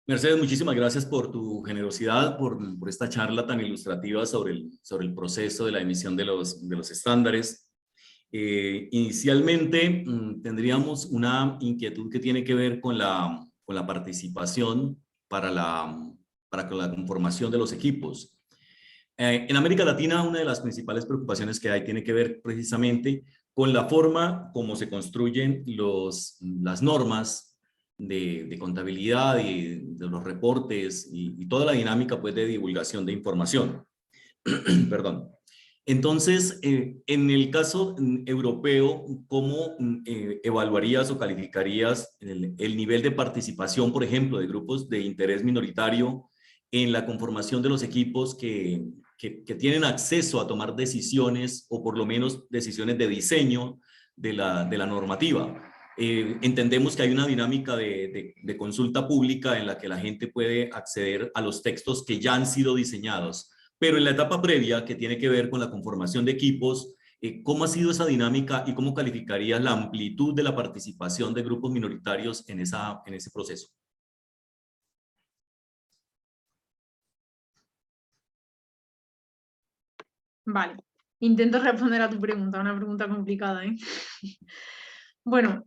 Mercedes, muchísimas gracias por tu generosidad, por esta charla tan ilustrativa sobre el proceso de la emisión de los estándares. Inicialmente tendríamos una inquietud que tiene que ver con la participación para con la conformación de los equipos. En América Latina, una de las principales preocupaciones que hay tiene que ver precisamente con la forma como se construyen las normas de contabilidad y de los reportes y toda la dinámica, pues, de divulgación de información. Perdón. Entonces, en el caso europeo, ¿cómo evaluarías o calificarías el nivel de participación, por ejemplo, de grupos de interés minoritario en la conformación de los equipos que tienen acceso a tomar decisiones, o por lo menos decisiones de diseño de la normativa? Entendemos que hay una dinámica de consulta pública en la que la gente puede acceder a los textos que ya han sido diseñados, pero en la etapa previa, que tiene que ver con la conformación de equipos, ¿cómo ha sido esa dinámica y cómo calificarías la amplitud de la participación de grupos minoritarios en ese proceso? Vale, intento responder a tu pregunta, una pregunta complicada, ¿eh? Bueno,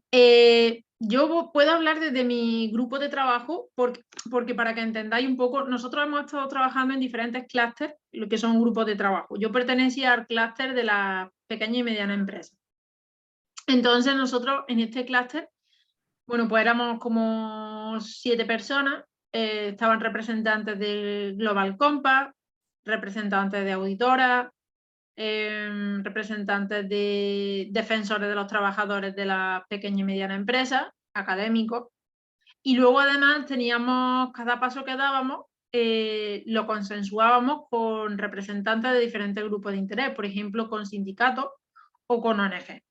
yo puedo hablar desde mi grupo de trabajo, porque para que entendáis un poco, nosotros hemos estado trabajando en diferentes clústeres, lo que son grupos de trabajo. Yo pertenecía al clúster de las pequeñas y medianas empresas. Entonces nosotros en este clúster, bueno, pues éramos como 7 personas, estaban representantes del Global Compact, representantes de auditoras, representantes de defensores de los trabajadores de las pequeñas y medianas empresas, académicos, y luego además teníamos, cada paso que dábamos, lo consensuábamos con representantes de diferentes grupos de interés, por ejemplo, con sindicatos o con ONG.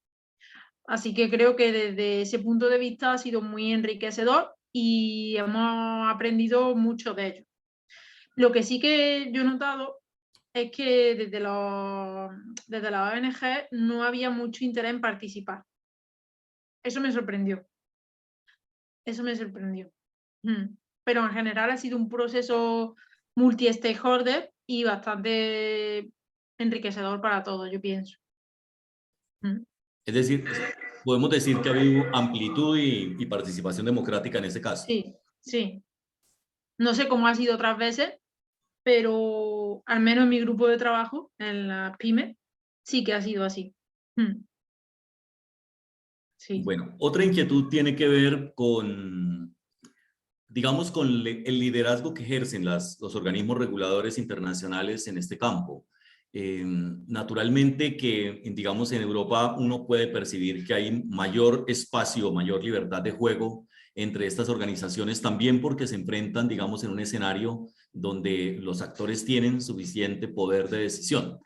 Así que creo que desde ese punto de vista ha sido muy enriquecedor y hemos aprendido mucho de ello. Lo que sí que yo he notado es que desde la ONG no había mucho interés en participar. Eso me sorprendió. Eso me sorprendió. Pero en general ha sido un proceso multi-stakeholder y bastante enriquecedor para todos, yo pienso. Es decir, podemos decir que ha habido amplitud y participación democrática en ese caso. Sí, sí. No sé cómo ha sido otras veces, pero al menos en mi grupo de trabajo, en la PyME, sí que ha sido así. Sí. Bueno, otra inquietud tiene que ver con, digamos, con el liderazgo que ejercen los organismos reguladores internacionales en este campo. Naturalmente que, digamos, en Europa uno puede percibir que hay mayor espacio, mayor libertad de juego entre estas organizaciones, también porque se enfrentan, digamos, en un escenario donde los actores tienen suficiente poder de decisión.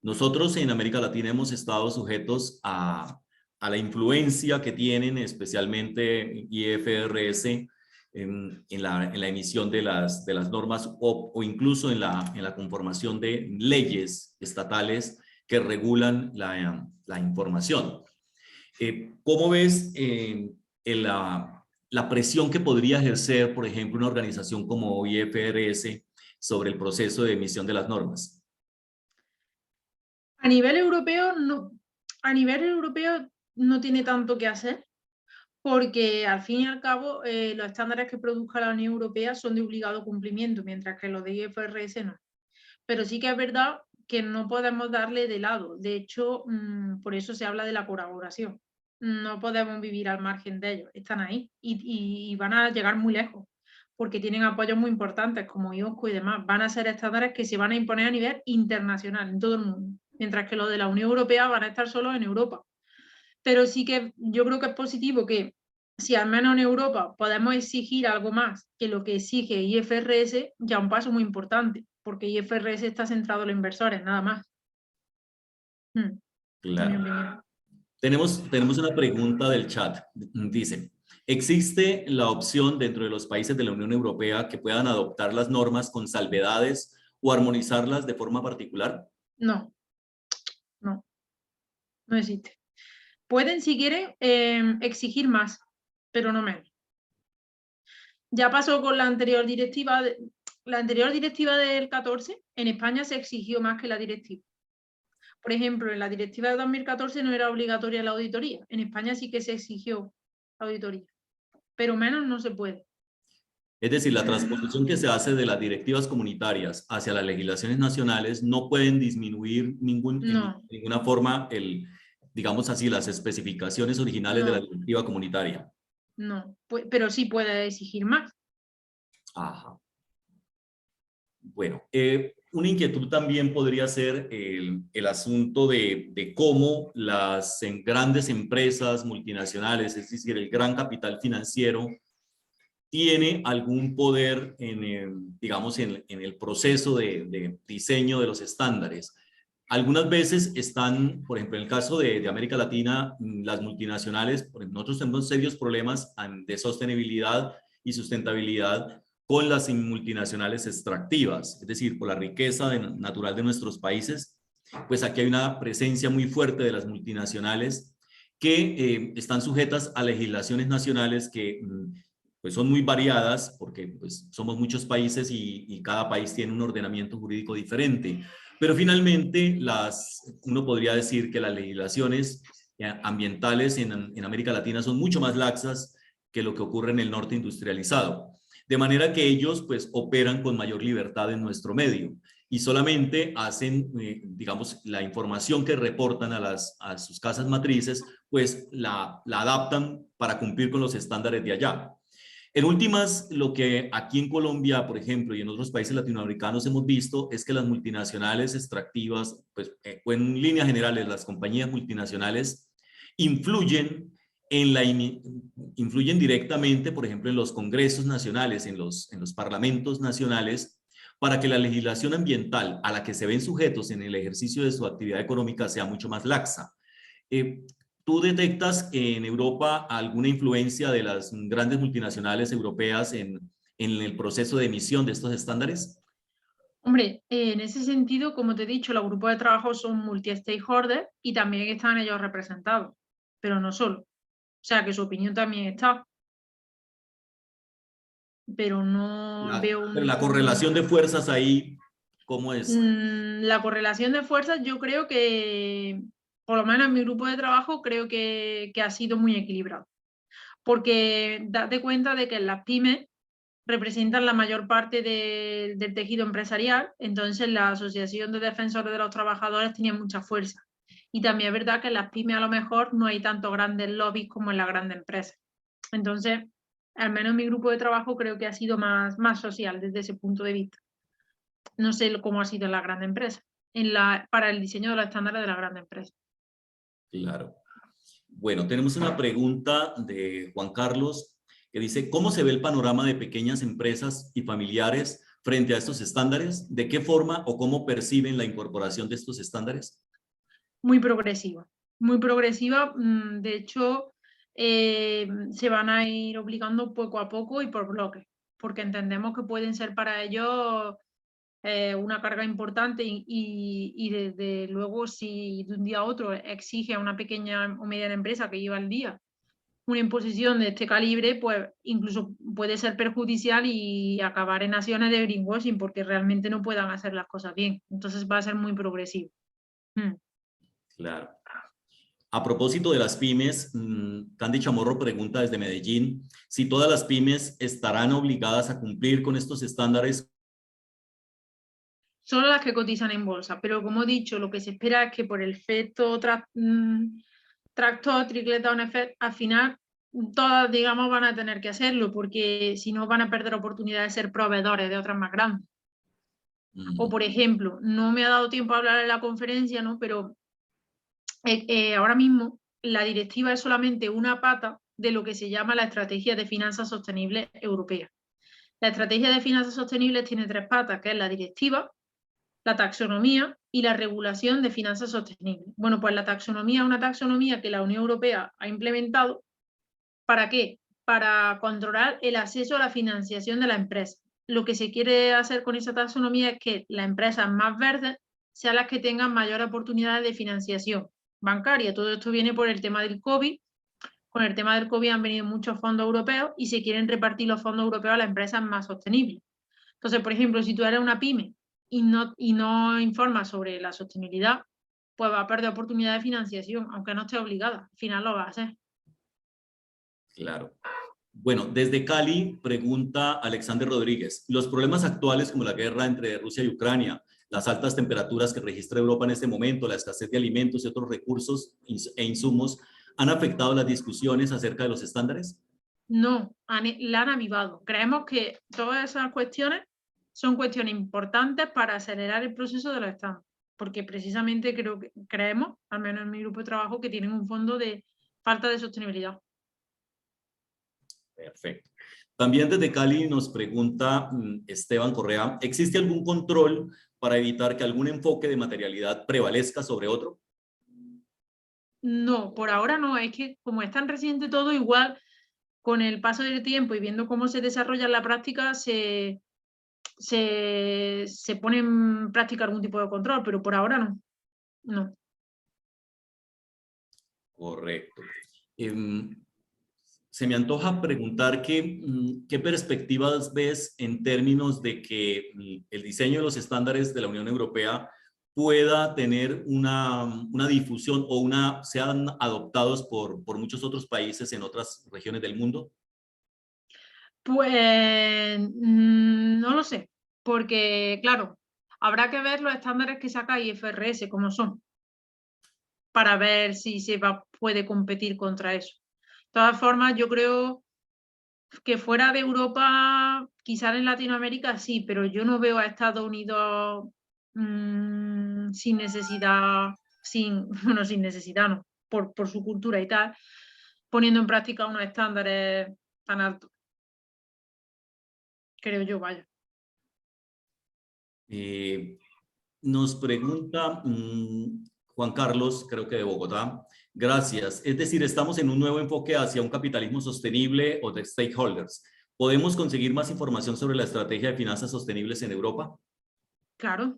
Nosotros en América Latina hemos estado sujetos a la influencia que tienen especialmente IFRS en la emisión de las normas o incluso en la conformación de leyes estatales que regulan la información. ¿Cómo ves la presión que podría ejercer, por ejemplo, una organización como IFRS sobre el proceso de emisión de las normas? A nivel europeo no tiene tanto que hacer, porque al fin y al cabo los estándares que produzca la Unión Europea son de obligado cumplimiento, mientras que los de IFRS no. Pero sí que es verdad que no podemos darle de lado. De hecho, por eso se habla de la colaboración. No podemos vivir al margen de ellos. Están ahí y van a llegar muy lejos, porque tienen apoyos muy importantes como IOSCO y demás. Van a ser estándares que se van a imponer a nivel internacional, en todo el mundo, mientras que los de la Unión Europea van a estar solo en Europa. Pero sí que yo creo que es positivo que si al menos en Europa podemos exigir algo más que lo que exige IFRS, ya un paso muy importante, porque IFRS está centrado en los inversores, nada más. Claro. Tenemos una pregunta del chat. Dice, ¿existe la opción dentro de los países de la Unión Europea que puedan adoptar las normas con salvedades o armonizarlas de forma particular? No, no existe. Pueden, si quieren, exigir más, pero no menos. Ya pasó con la anterior directiva del 14, en España se exigió más que la directiva. Por ejemplo, en la directiva de 2014 no era obligatoria la auditoría, en España sí que se exigió la auditoría, pero menos no se puede. Es decir, la transposición que se hace de las directivas comunitarias hacia las legislaciones nacionales no pueden disminuir en ninguna forma digamos así, las especificaciones originales de la directiva comunitaria. No, pero sí puede exigir más. Ajá. Bueno, una inquietud también podría ser el asunto de cómo las grandes empresas multinacionales, es decir, el gran capital financiero, tiene algún poder digamos, en el proceso de diseño de los estándares. Algunas veces están, por ejemplo, en el caso de América Latina, las multinacionales, por ejemplo, nosotros tenemos serios problemas de sostenibilidad y sustentabilidad con las multinacionales extractivas, es decir, por la riqueza natural de nuestros países, pues aquí hay una presencia muy fuerte de las multinacionales que están sujetas a legislaciones nacionales que pues son muy variadas porque pues, somos muchos países y cada país tiene un ordenamiento jurídico diferente. Pero finalmente uno podría decir que las legislaciones ambientales en América Latina son mucho más laxas que lo que ocurre en el norte industrializado. De manera que ellos pues operan con mayor libertad en nuestro medio y solamente hacen, digamos, la información que reportan a sus casas matrices, pues la adaptan para cumplir con los estándares de allá. En últimas, lo que aquí en Colombia, por ejemplo, y en otros países latinoamericanos hemos visto es que las multinacionales extractivas, pues, o en líneas generales, las compañías multinacionales influyen influyen directamente, por ejemplo, en los congresos nacionales, en los parlamentos nacionales, para que la legislación ambiental a la que se ven sujetos en el ejercicio de su actividad económica sea mucho más laxa. ¿Tú detectas en Europa alguna influencia de las grandes multinacionales europeas en el proceso de emisión de estos estándares? Hombre, en ese sentido, como te he dicho, los grupos de trabajo son multi-stakeholders y también están ellos representados, pero no solo. O sea, que su opinión también está, pero no veo Pero la correlación de fuerzas ahí, ¿cómo es? La correlación de fuerzas, yo creo que, por lo menos en mi grupo de trabajo, creo que ha sido muy equilibrado. Porque date cuenta de que las pymes representan la mayor parte del tejido empresarial, entonces la Asociación de Defensores de los Trabajadores tenía mucha fuerza. Y también es verdad que en las pymes a lo mejor no hay tantos grandes lobbies como en las grandes empresas. Entonces, al menos mi grupo de trabajo creo que ha sido más social desde ese punto de vista. No sé cómo ha sido en la gran empresa, para el diseño de los estándares de la gran empresa. Claro. Bueno, tenemos una pregunta de Juan Carlos que dice, ¿cómo se ve el panorama de pequeñas empresas y familiares frente a estos estándares? ¿De qué forma o cómo perciben la incorporación de estos estándares? Muy progresiva, muy progresiva. De hecho, se van a ir obligando poco a poco y por bloques, porque entendemos que pueden ser para ellos una carga importante y desde luego si de un día a otro exige a una pequeña o mediana empresa que lleva al día una imposición de este calibre, pues incluso puede ser perjudicial y acabar en acciones de greenwashing porque realmente no puedan hacer las cosas bien. Entonces va a ser muy progresivo. Claro. A propósito de las pymes, Candy Chamorro pregunta desde Medellín si todas las pymes estarán obligadas a cumplir con estos estándares. Solo las que cotizan en bolsa, pero como he dicho, lo que se espera es que por el efecto tractor, trickle-down effect, al final todas, digamos, van a tener que hacerlo, porque si no van a perder oportunidad de ser proveedores de otras más grandes. O, por ejemplo, no me ha dado tiempo a hablar en la conferencia, ¿no? Pero ahora mismo la directiva es solamente una pata de lo que se llama la Estrategia de Finanzas Sostenibles Europea. La Estrategia de Finanzas Sostenibles tiene 3 patas, que es la directiva, la taxonomía y la regulación de finanzas sostenibles. Bueno, pues la taxonomía es una taxonomía que la Unión Europea ha implementado. ¿Para qué? Para controlar el acceso a la financiación de la empresa. Lo que se quiere hacer con esa taxonomía es que las empresas más verdes sean las que tengan mayores oportunidades de financiación bancaria. Todo esto viene por el tema del COVID. Con el tema del COVID han venido muchos fondos europeos y se quieren repartir los fondos europeos a las empresas más sostenibles. Entonces, por ejemplo, si tú eres una pyme y no informas sobre la sostenibilidad, pues va a perder oportunidad de financiación, aunque no esté obligada. Al final lo va a hacer. Claro. Bueno, desde Cali pregunta Alexander Rodríguez, los problemas actuales como la guerra entre Rusia y Ucrania, las altas temperaturas que registra Europa en este momento, la escasez de alimentos y otros recursos e insumos, ¿han afectado las discusiones acerca de los estándares? No, la han avivado. Creemos que todas esas cuestiones son cuestiones importantes para acelerar el proceso de los estándares, porque precisamente creemos, al menos en mi grupo de trabajo, que tienen un fondo de falta de sostenibilidad. Perfecto. También desde Cali nos pregunta Esteban Correa, ¿existe algún control para evitar que algún enfoque de materialidad prevalezca sobre otro? No, por ahora no. Es que como es tan reciente todo, igual con el paso del tiempo y viendo cómo se desarrolla en la práctica, se pone en práctica algún tipo de control, pero por ahora no. No. Correcto. Se me antoja preguntar qué perspectivas ves en términos de que el diseño de los estándares de la Unión Europea pueda tener una difusión o sean adoptados por muchos otros países en otras regiones del mundo. Pues no lo sé, porque claro, habrá que ver los estándares que saca IFRS, cómo son, para ver si puede competir contra eso. De todas formas, yo creo que fuera de Europa, quizás en Latinoamérica sí, pero yo no veo a Estados Unidos sin necesidad, bueno, sin necesidad, no, por su cultura y tal, poniendo en práctica unos estándares tan altos. Creo yo, vaya. Nos pregunta Juan Carlos, creo que de Bogotá. Gracias. Es decir, estamos en un nuevo enfoque hacia un capitalismo sostenible o de stakeholders. ¿Podemos conseguir más información sobre la estrategia de finanzas sostenibles en Europa? Claro.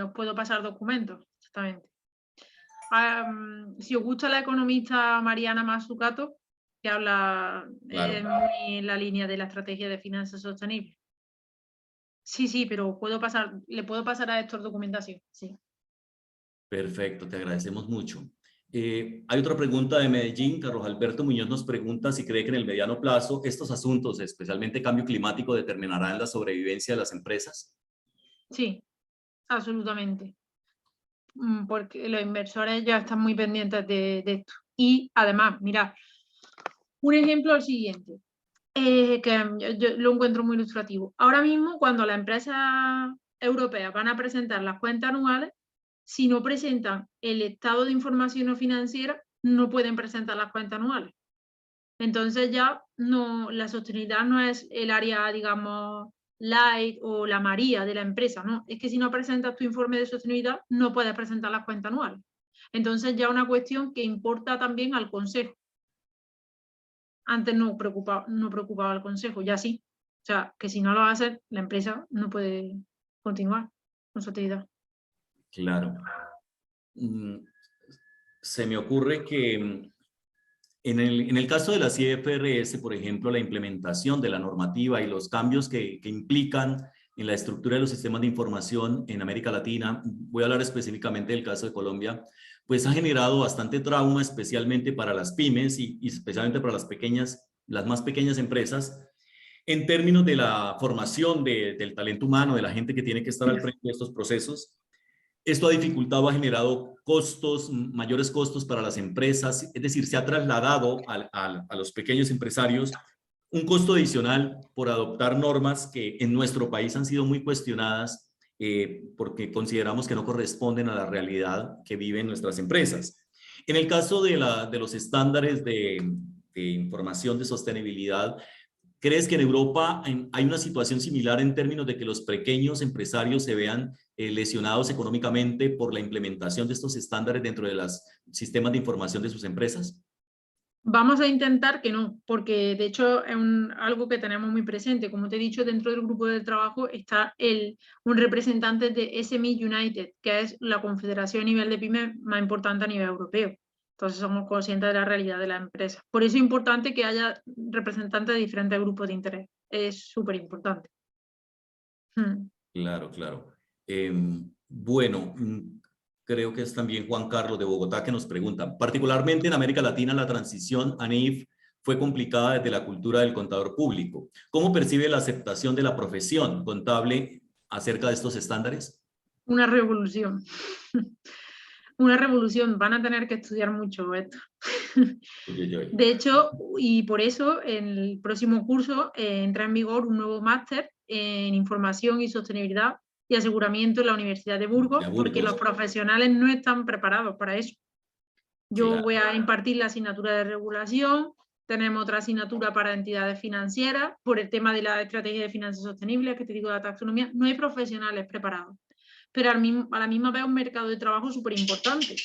Os puedo pasar documentos, exactamente. Si os gusta la economista Mariana Mazzucato, que habla Claro. muy en la línea de la estrategia de finanzas sostenibles. Sí, sí, pero le puedo pasar a Héctor documentación, sí. Perfecto, te agradecemos mucho. Hay otra pregunta de Medellín. Carlos Alberto Muñoz nos pregunta si cree que en el mediano plazo estos asuntos, especialmente cambio climático, determinarán la sobrevivencia de las empresas. Sí, absolutamente. Porque los inversores ya están muy pendientes de esto. Y además, mirad, un ejemplo es el siguiente, que yo lo encuentro muy ilustrativo. Ahora mismo, cuando las empresas europeas van a presentar las cuentas anuales, si no presentan el estado de información no financiera, no pueden presentar las cuentas anuales. Entonces ya no, la sostenibilidad no es el área, digamos, light o la María de la empresa, ¿no? Es que si no presentas tu informe de sostenibilidad, no puedes presentar las cuentas anuales. Entonces ya una cuestión que importa también al Consejo. Antes no preocupaba al Consejo, ya sí. O sea, que si no lo hace, la empresa no puede continuar con su actividad. Claro. Se me ocurre que en el caso de las IFRS, por ejemplo, la implementación de la normativa y los cambios que implican en la estructura de los sistemas de información en América Latina, voy a hablar específicamente del caso de Colombia, pues ha generado bastante trauma, especialmente para las pymes y especialmente para las más pequeñas empresas, en términos de la formación del talento humano, de la gente que tiene que estar al frente de estos procesos. Esto ha dificultado, ha generado costos, mayores costos para las empresas, es decir, se ha trasladado a los pequeños empresarios un costo adicional por adoptar normas que en nuestro país han sido muy cuestionadas porque consideramos que no corresponden a la realidad que viven nuestras empresas. En el caso de los estándares de información de sostenibilidad, ¿crees que en Europa hay una situación similar en términos de que los pequeños empresarios se vean lesionados económicamente por la implementación de estos estándares dentro de los sistemas de información de sus empresas? Vamos a intentar que no, porque de hecho es algo que tenemos muy presente. Como te he dicho, dentro del grupo de trabajo está un representante de SME United, que es la confederación a nivel de pymes más importante a nivel europeo. Entonces somos conscientes de la realidad de la empresa. Por eso es importante que haya representantes de diferentes grupos de interés. Es súper importante. Claro, claro. Bueno, creo que es también Juan Carlos de Bogotá que nos pregunta, particularmente en América Latina la transición a NIF fue complicada desde la cultura del contador público. ¿Cómo percibe la aceptación de la profesión contable acerca de estos estándares? Una revolución. Una revolución. Van a tener que estudiar mucho esto. De hecho, y por eso en el próximo curso entra en vigor un nuevo máster en información y sostenibilidad y aseguramiento en la Universidad de Burgos, porque los profesionales no están preparados para eso. Yo voy a impartir la asignatura de regulación, tenemos otra asignatura para entidades financieras, por el tema de la estrategia de finanzas sostenibles, que te digo, la taxonomía, no hay profesionales preparados, pero a la misma vez un mercado de trabajo súper importante.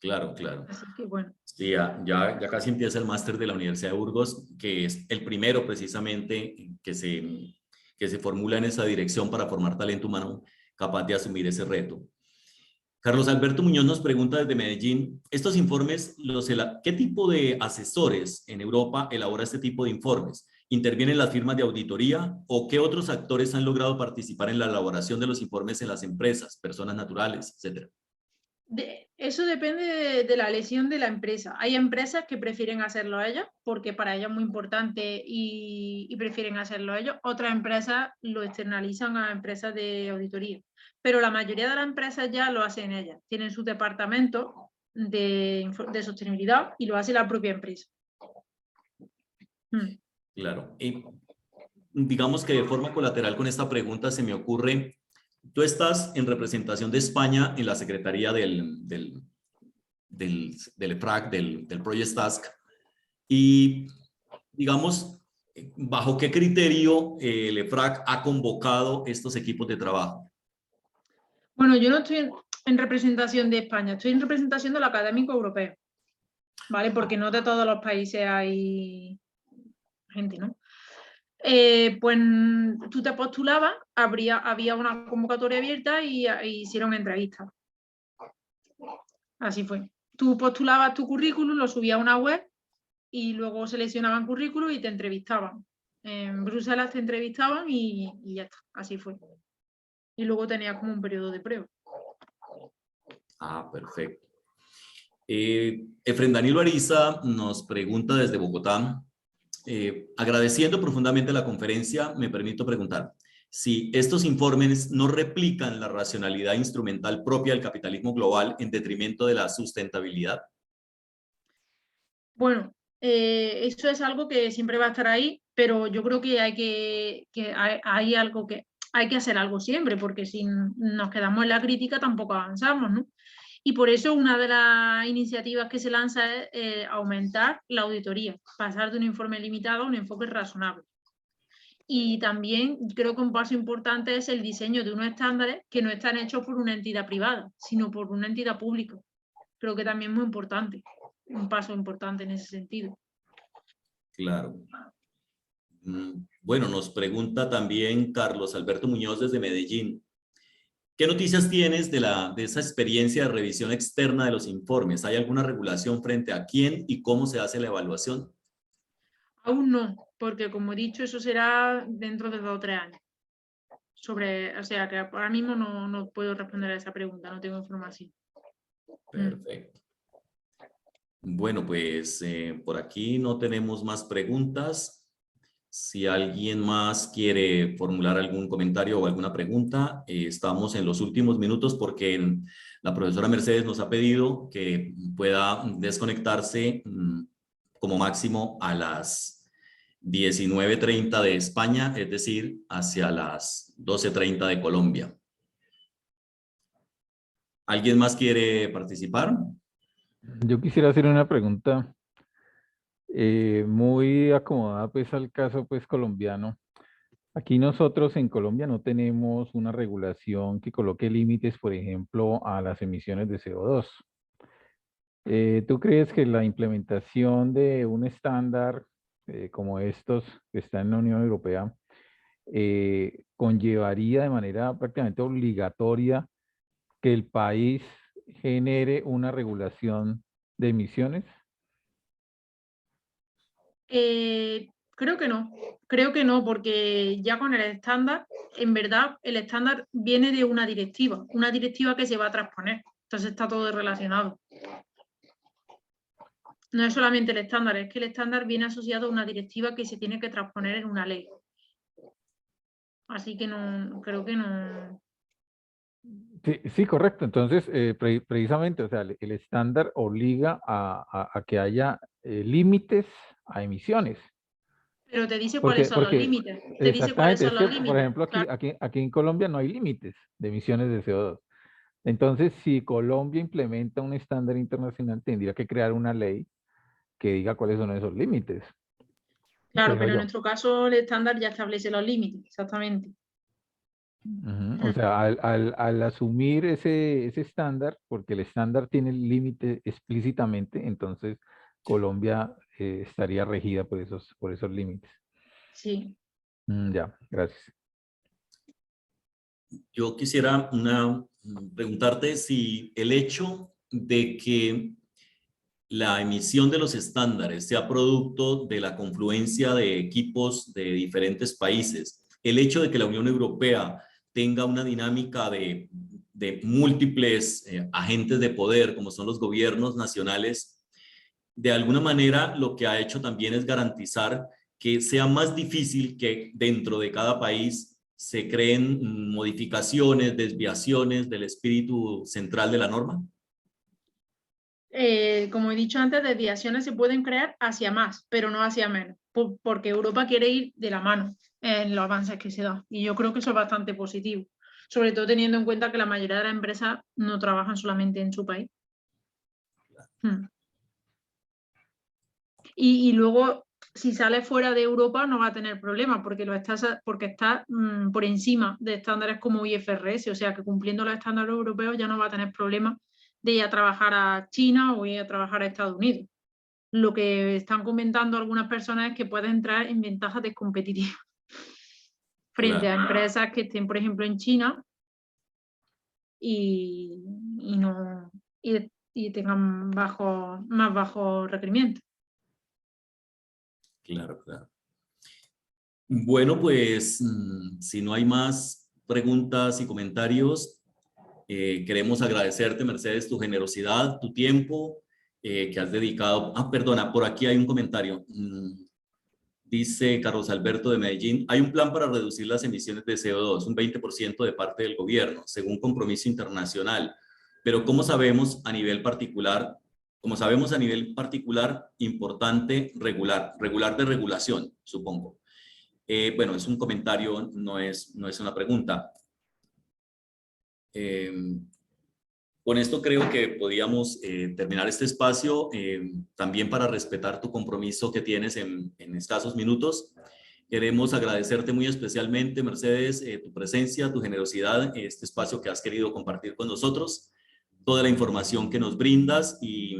Claro, claro. Así que bueno. Sí, ya casi empieza el máster de la Universidad de Burgos, que es el primero precisamente que se formula en esa dirección para formar talento humano capaz de asumir ese reto. Carlos Alberto Muñoz nos pregunta desde Medellín, estos informes, ¿qué tipo de asesores en Europa elabora este tipo de informes? ¿Intervienen las firmas de auditoría o qué otros actores han logrado participar en la elaboración de los informes en las empresas, personas naturales, etcétera? Eso depende de la lesión de la empresa. Hay empresas que prefieren hacerlo ellos porque para ellos es muy importante y prefieren hacerlo ellos. Otras empresas lo externalizan a empresas de auditoría. Pero la mayoría de las empresas ya lo hacen ellas. Tienen su departamento de sostenibilidad y lo hace la propia empresa. Claro. Y digamos que de forma colateral con esta pregunta se me ocurre, tú estás en representación de España en la Secretaría del EFRAC, del Project Task, y digamos, ¿bajo qué criterio el EFRAC ha convocado estos equipos de trabajo? Bueno, yo no estoy en representación de España, estoy en representación del académico europeo, ¿vale? Porque no de todos los países hay gente, ¿no? Pues tú te postulabas, había una convocatoria abierta y hicieron entrevistas. Así fue. Tú postulabas tu currículum, lo subías a una web y luego seleccionaban currículum y te entrevistaban. En Bruselas te entrevistaban y ya está, así fue. Y luego tenías como un periodo de prueba. Ah, perfecto. Efren Danilo Ariza nos pregunta desde Bogotá, agradeciendo profundamente la conferencia, me permito preguntar si estos informes no replican la racionalidad instrumental propia del capitalismo global en detrimento de la sustentabilidad. Bueno, eso es algo que siempre va a estar ahí, pero yo creo que hay algo que hay que hacer algo siempre, porque si nos quedamos en la crítica tampoco avanzamos, ¿no? Y por eso una de las iniciativas que se lanza es aumentar la auditoría, pasar de un informe limitado a un enfoque razonable. Y también creo que un paso importante es el diseño de unos estándares que no están hechos por una entidad privada, sino por una entidad pública. Creo que también es muy importante, un paso importante en ese sentido. Claro. Bueno, nos pregunta también Carlos Alberto Muñoz desde Medellín. ¿Qué noticias tienes de esa experiencia de revisión externa de los informes? ¿Hay alguna regulación frente a quién y cómo se hace la evaluación? Aún no, porque como he dicho, eso será dentro de 2 o 3 años. O sea que ahora mismo no puedo responder a esa pregunta, no tengo información. Perfecto. Bueno, pues por aquí no tenemos más preguntas. Si alguien más quiere formular algún comentario o alguna pregunta, estamos en los últimos minutos porque la profesora Mercedes nos ha pedido que pueda desconectarse como máximo a las 19:30 de España, es decir, hacia las 12:30 de Colombia. ¿Alguien más quiere participar? Yo quisiera hacer una pregunta muy acomodada pues al caso pues colombiano. Aquí nosotros en Colombia no tenemos una regulación que coloque límites, por ejemplo, a las emisiones de CO2. ¿Tú crees que la implementación de un estándar como estos que está en la Unión Europea conllevaría de manera prácticamente obligatoria que el país genere una regulación de emisiones? Creo que no, porque ya con el estándar, en verdad, el estándar viene de una directiva que se va a transponer. Entonces está todo relacionado. No es solamente el estándar, es que el estándar viene asociado a una directiva que se tiene que transponer en una ley. Así que no, creo que no. Sí, sí, correcto. Entonces, precisamente, o sea, el estándar obliga a que haya límites a emisiones. Pero te dice cuáles son los Porque límites. Te dice cuáles exactamente, son es que, los por límites. ejemplo, Claro. aquí en Colombia no hay límites de emisiones de CO2. Entonces, si Colombia implementa un estándar internacional, tendría que crear una ley que diga cuáles son esos límites, Claro, creo pero en yo. nuestro caso el estándar ya establece los límites, exactamente. O sea, al asumir ese estándar, porque el estándar tiene el límite explícitamente, entonces Colombia estaría regida por esos límites. Sí. Ya, gracias. Yo quisiera preguntarte si el hecho de que la emisión de los estándares sea producto de la confluencia de equipos de diferentes países, el hecho de que la Unión Europea tenga una dinámica de múltiples agentes de poder, como son los gobiernos nacionales, de alguna manera lo que ha hecho también es garantizar que sea más difícil que dentro de cada país se creen modificaciones, desviaciones del espíritu central de la norma. Como he dicho antes, desviaciones se pueden crear hacia más, pero no hacia menos, porque Europa quiere ir de la mano en los avances que se dan. Y yo creo que eso es bastante positivo, sobre todo teniendo en cuenta que la mayoría de las empresas no trabajan solamente en su país. Y luego, si sale fuera de Europa, no va a tener problemas, porque está por encima de estándares como IFRS, o sea que cumpliendo los estándares europeos ya no va a tener problemas de ir a trabajar a China o ir a trabajar a Estados Unidos. Lo que están comentando algunas personas es que puede entrar en ventajas descompetitivas. frente a Claro. empresas que estén, por ejemplo, en China y no y tengan más bajos requerimientos. Claro, claro. Bueno, pues si no hay más preguntas y comentarios, queremos agradecerte, Mercedes, tu generosidad, tu tiempo que has dedicado. Ah, perdona, por aquí hay un comentario. Dice Carlos Alberto de Medellín, hay un plan para reducir las emisiones de CO2, un 20% de parte del gobierno, según compromiso internacional. Pero ¿cómo sabemos a nivel particular? Como sabemos a nivel particular, importante regular de regulación, supongo. Bueno, es un comentario, no es una pregunta. Con esto creo que podíamos terminar este espacio, también para respetar tu compromiso que tienes en escasos minutos. Queremos agradecerte muy especialmente, Mercedes, tu presencia, tu generosidad, este espacio que has querido compartir con nosotros, toda la información que nos brindas y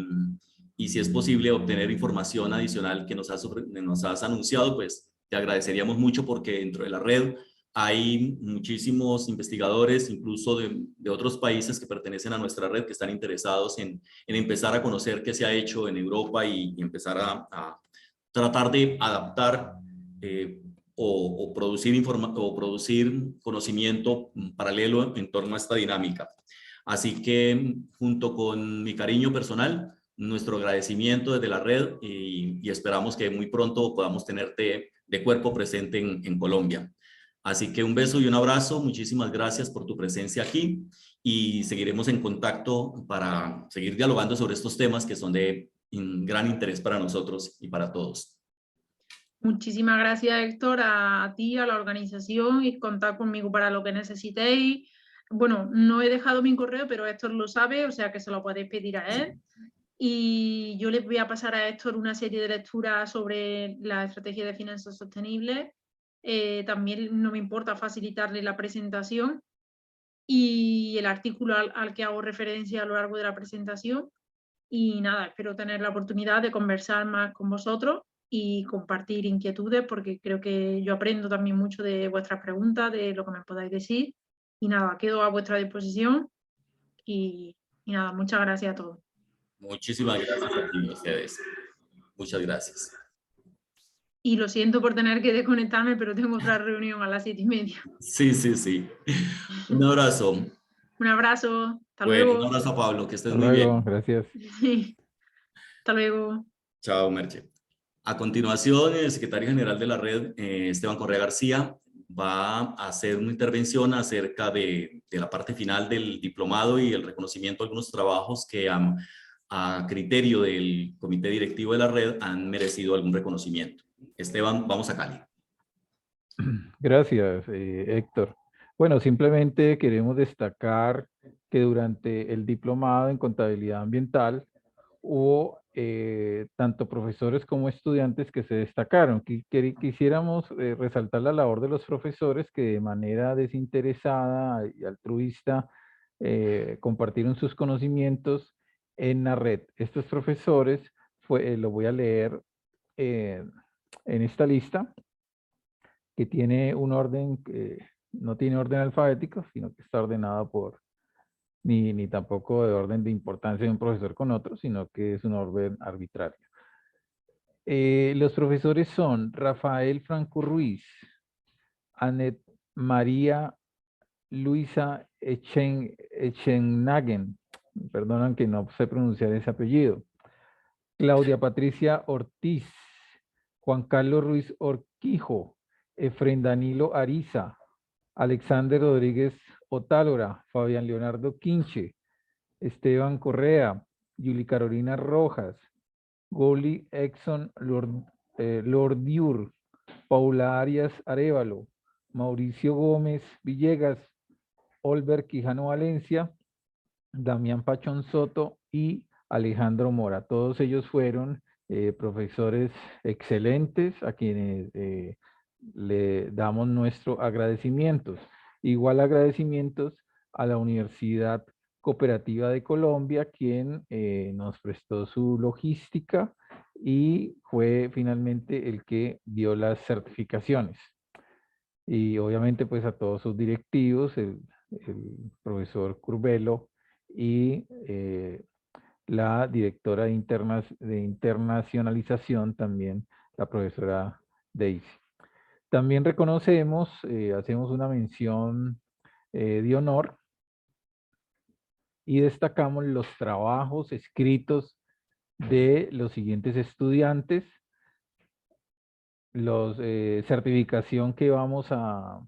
si es posible obtener información adicional que nos has anunciado, pues te agradeceríamos mucho porque dentro de la red hay muchísimos investigadores, incluso de otros países que pertenecen a nuestra red, que están interesados en empezar a conocer qué se ha hecho en Europa y empezar a tratar de adaptar o producir conocimiento paralelo en torno a esta dinámica. Así que junto con mi cariño personal, nuestro agradecimiento desde la red y esperamos que muy pronto podamos tenerte de cuerpo presente en Colombia. Así que un beso y un abrazo, muchísimas gracias por tu presencia aquí y seguiremos en contacto para seguir dialogando sobre estos temas que son de gran interés para nosotros y para todos. Muchísimas gracias, Héctor, a ti, a la organización y contar conmigo para lo que necesitéis. Bueno, no he dejado mi correo, pero Héctor lo sabe, o sea que se lo podéis pedir a él. Y yo les voy a pasar a Héctor una serie de lecturas sobre la estrategia de finanzas sostenibles. También no me importa facilitarle la presentación y el artículo al que hago referencia a lo largo de la presentación. Y nada, espero tener la oportunidad de conversar más con vosotros y compartir inquietudes, porque creo que yo aprendo también mucho de vuestras preguntas, de lo que me podáis decir. Y nada, quedo a vuestra disposición y nada, muchas gracias a todos. Muchísimas gracias a ti, Mercedes. Muchas gracias. Y lo siento por tener que desconectarme, pero tengo otra reunión a las 7:30. Sí, sí, sí. Un abrazo. Un abrazo, hasta Bueno, un luego. abrazo a Pablo, que estés Hasta muy luego, bien. gracias. Sí, hasta luego. Chao, Merche. A continuación, el secretario general de la red, Esteban Correa García, va a hacer una intervención acerca de la parte final del diplomado y el reconocimiento de algunos trabajos que a criterio del comité directivo de la red han merecido algún reconocimiento. Esteban, vamos a Cali. Gracias, Héctor. Bueno, simplemente queremos destacar que durante el diplomado en contabilidad ambiental hubo tanto profesores como estudiantes que se destacaron. Quisiéramos resaltar la labor de los profesores que de manera desinteresada y altruista compartieron sus conocimientos en la red. Estos profesores, lo voy a leer en esta lista, que tiene un orden que no tiene orden alfabético, sino que está ordenado por, ni tampoco de orden de importancia de un profesor con otro, sino que es un orden arbitrario. Los profesores son Rafael Franco Ruiz, Anet María Luisa Echenhagen, perdonan que no sé pronunciar ese apellido, Claudia Patricia Ortiz, Juan Carlos Ruiz Orquijo, Efren Danilo Ariza, Alexander Rodríguez Otálora, Fabián Leonardo Quinche, Esteban Correa, Yuli Carolina Rojas, Goli Exxon Lordiur, Paula Arias Arevalo, Mauricio Gómez Villegas, Olver Quijano Valencia, Damián Pachón Soto y Alejandro Mora. Todos ellos fueron profesores excelentes a quienes le damos nuestro agradecimientos. Igual agradecimientos a la Universidad Cooperativa de Colombia, quien nos prestó su logística y fue finalmente el que dio las certificaciones. y obviamente pues a todos sus directivos, el profesor Curbelo y la directora de internacionalización también, la profesora Daisy. También reconocemos, hacemos una mención de honor y destacamos los trabajos escritos de los siguientes estudiantes, los certificación que vamos a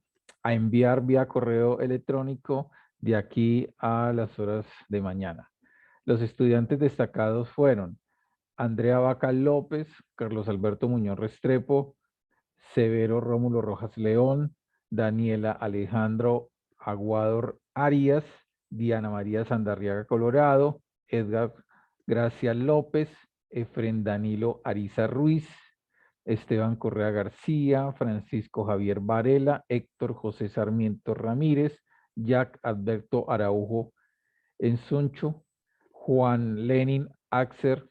enviar vía correo electrónico de aquí a las horas de mañana. Los estudiantes destacados fueron Andrea Vaca López, Carlos Alberto Muñoz Restrepo, Severo Rómulo Rojas León, Daniela Alejandro Aguador Arias, Diana María Sandarriaga Colorado, Edgar Gracia López, Efren Danilo Ariza Ruiz, Esteban Correa García, Francisco Javier Varela, Héctor José Sarmiento Ramírez, Jack Alberto Araujo Enzuncho, Juan Lenin Axer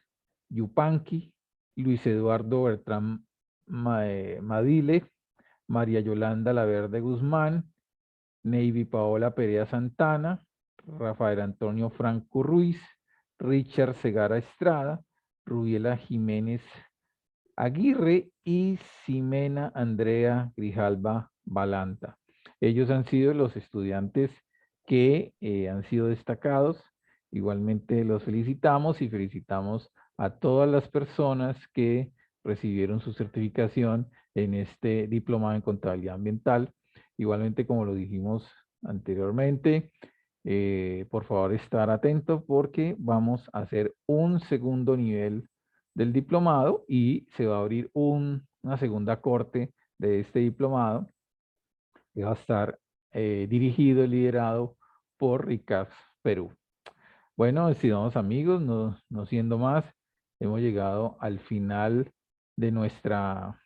Yupanqui, Luis Eduardo Bertrán Madile, María Yolanda Laverde Guzmán, Neivi Paola Perea Santana, Rafael Antonio Franco Ruiz, Richard Segara Estrada, Rubiela Jiménez Aguirre y Ximena Andrea Grijalba Balanta. Ellos han sido los estudiantes que han sido destacados. Igualmente los felicitamos y felicitamos a todas las personas que recibieron su certificación en este diplomado en contabilidad ambiental. Igualmente, como lo dijimos anteriormente, por favor estar atento porque vamos a hacer un segundo nivel del diplomado y se va a abrir una segunda corte de este diplomado que va a estar dirigido y liderado por RICAF Perú. Bueno, estimados amigos, no siendo más, hemos llegado al final de nuestra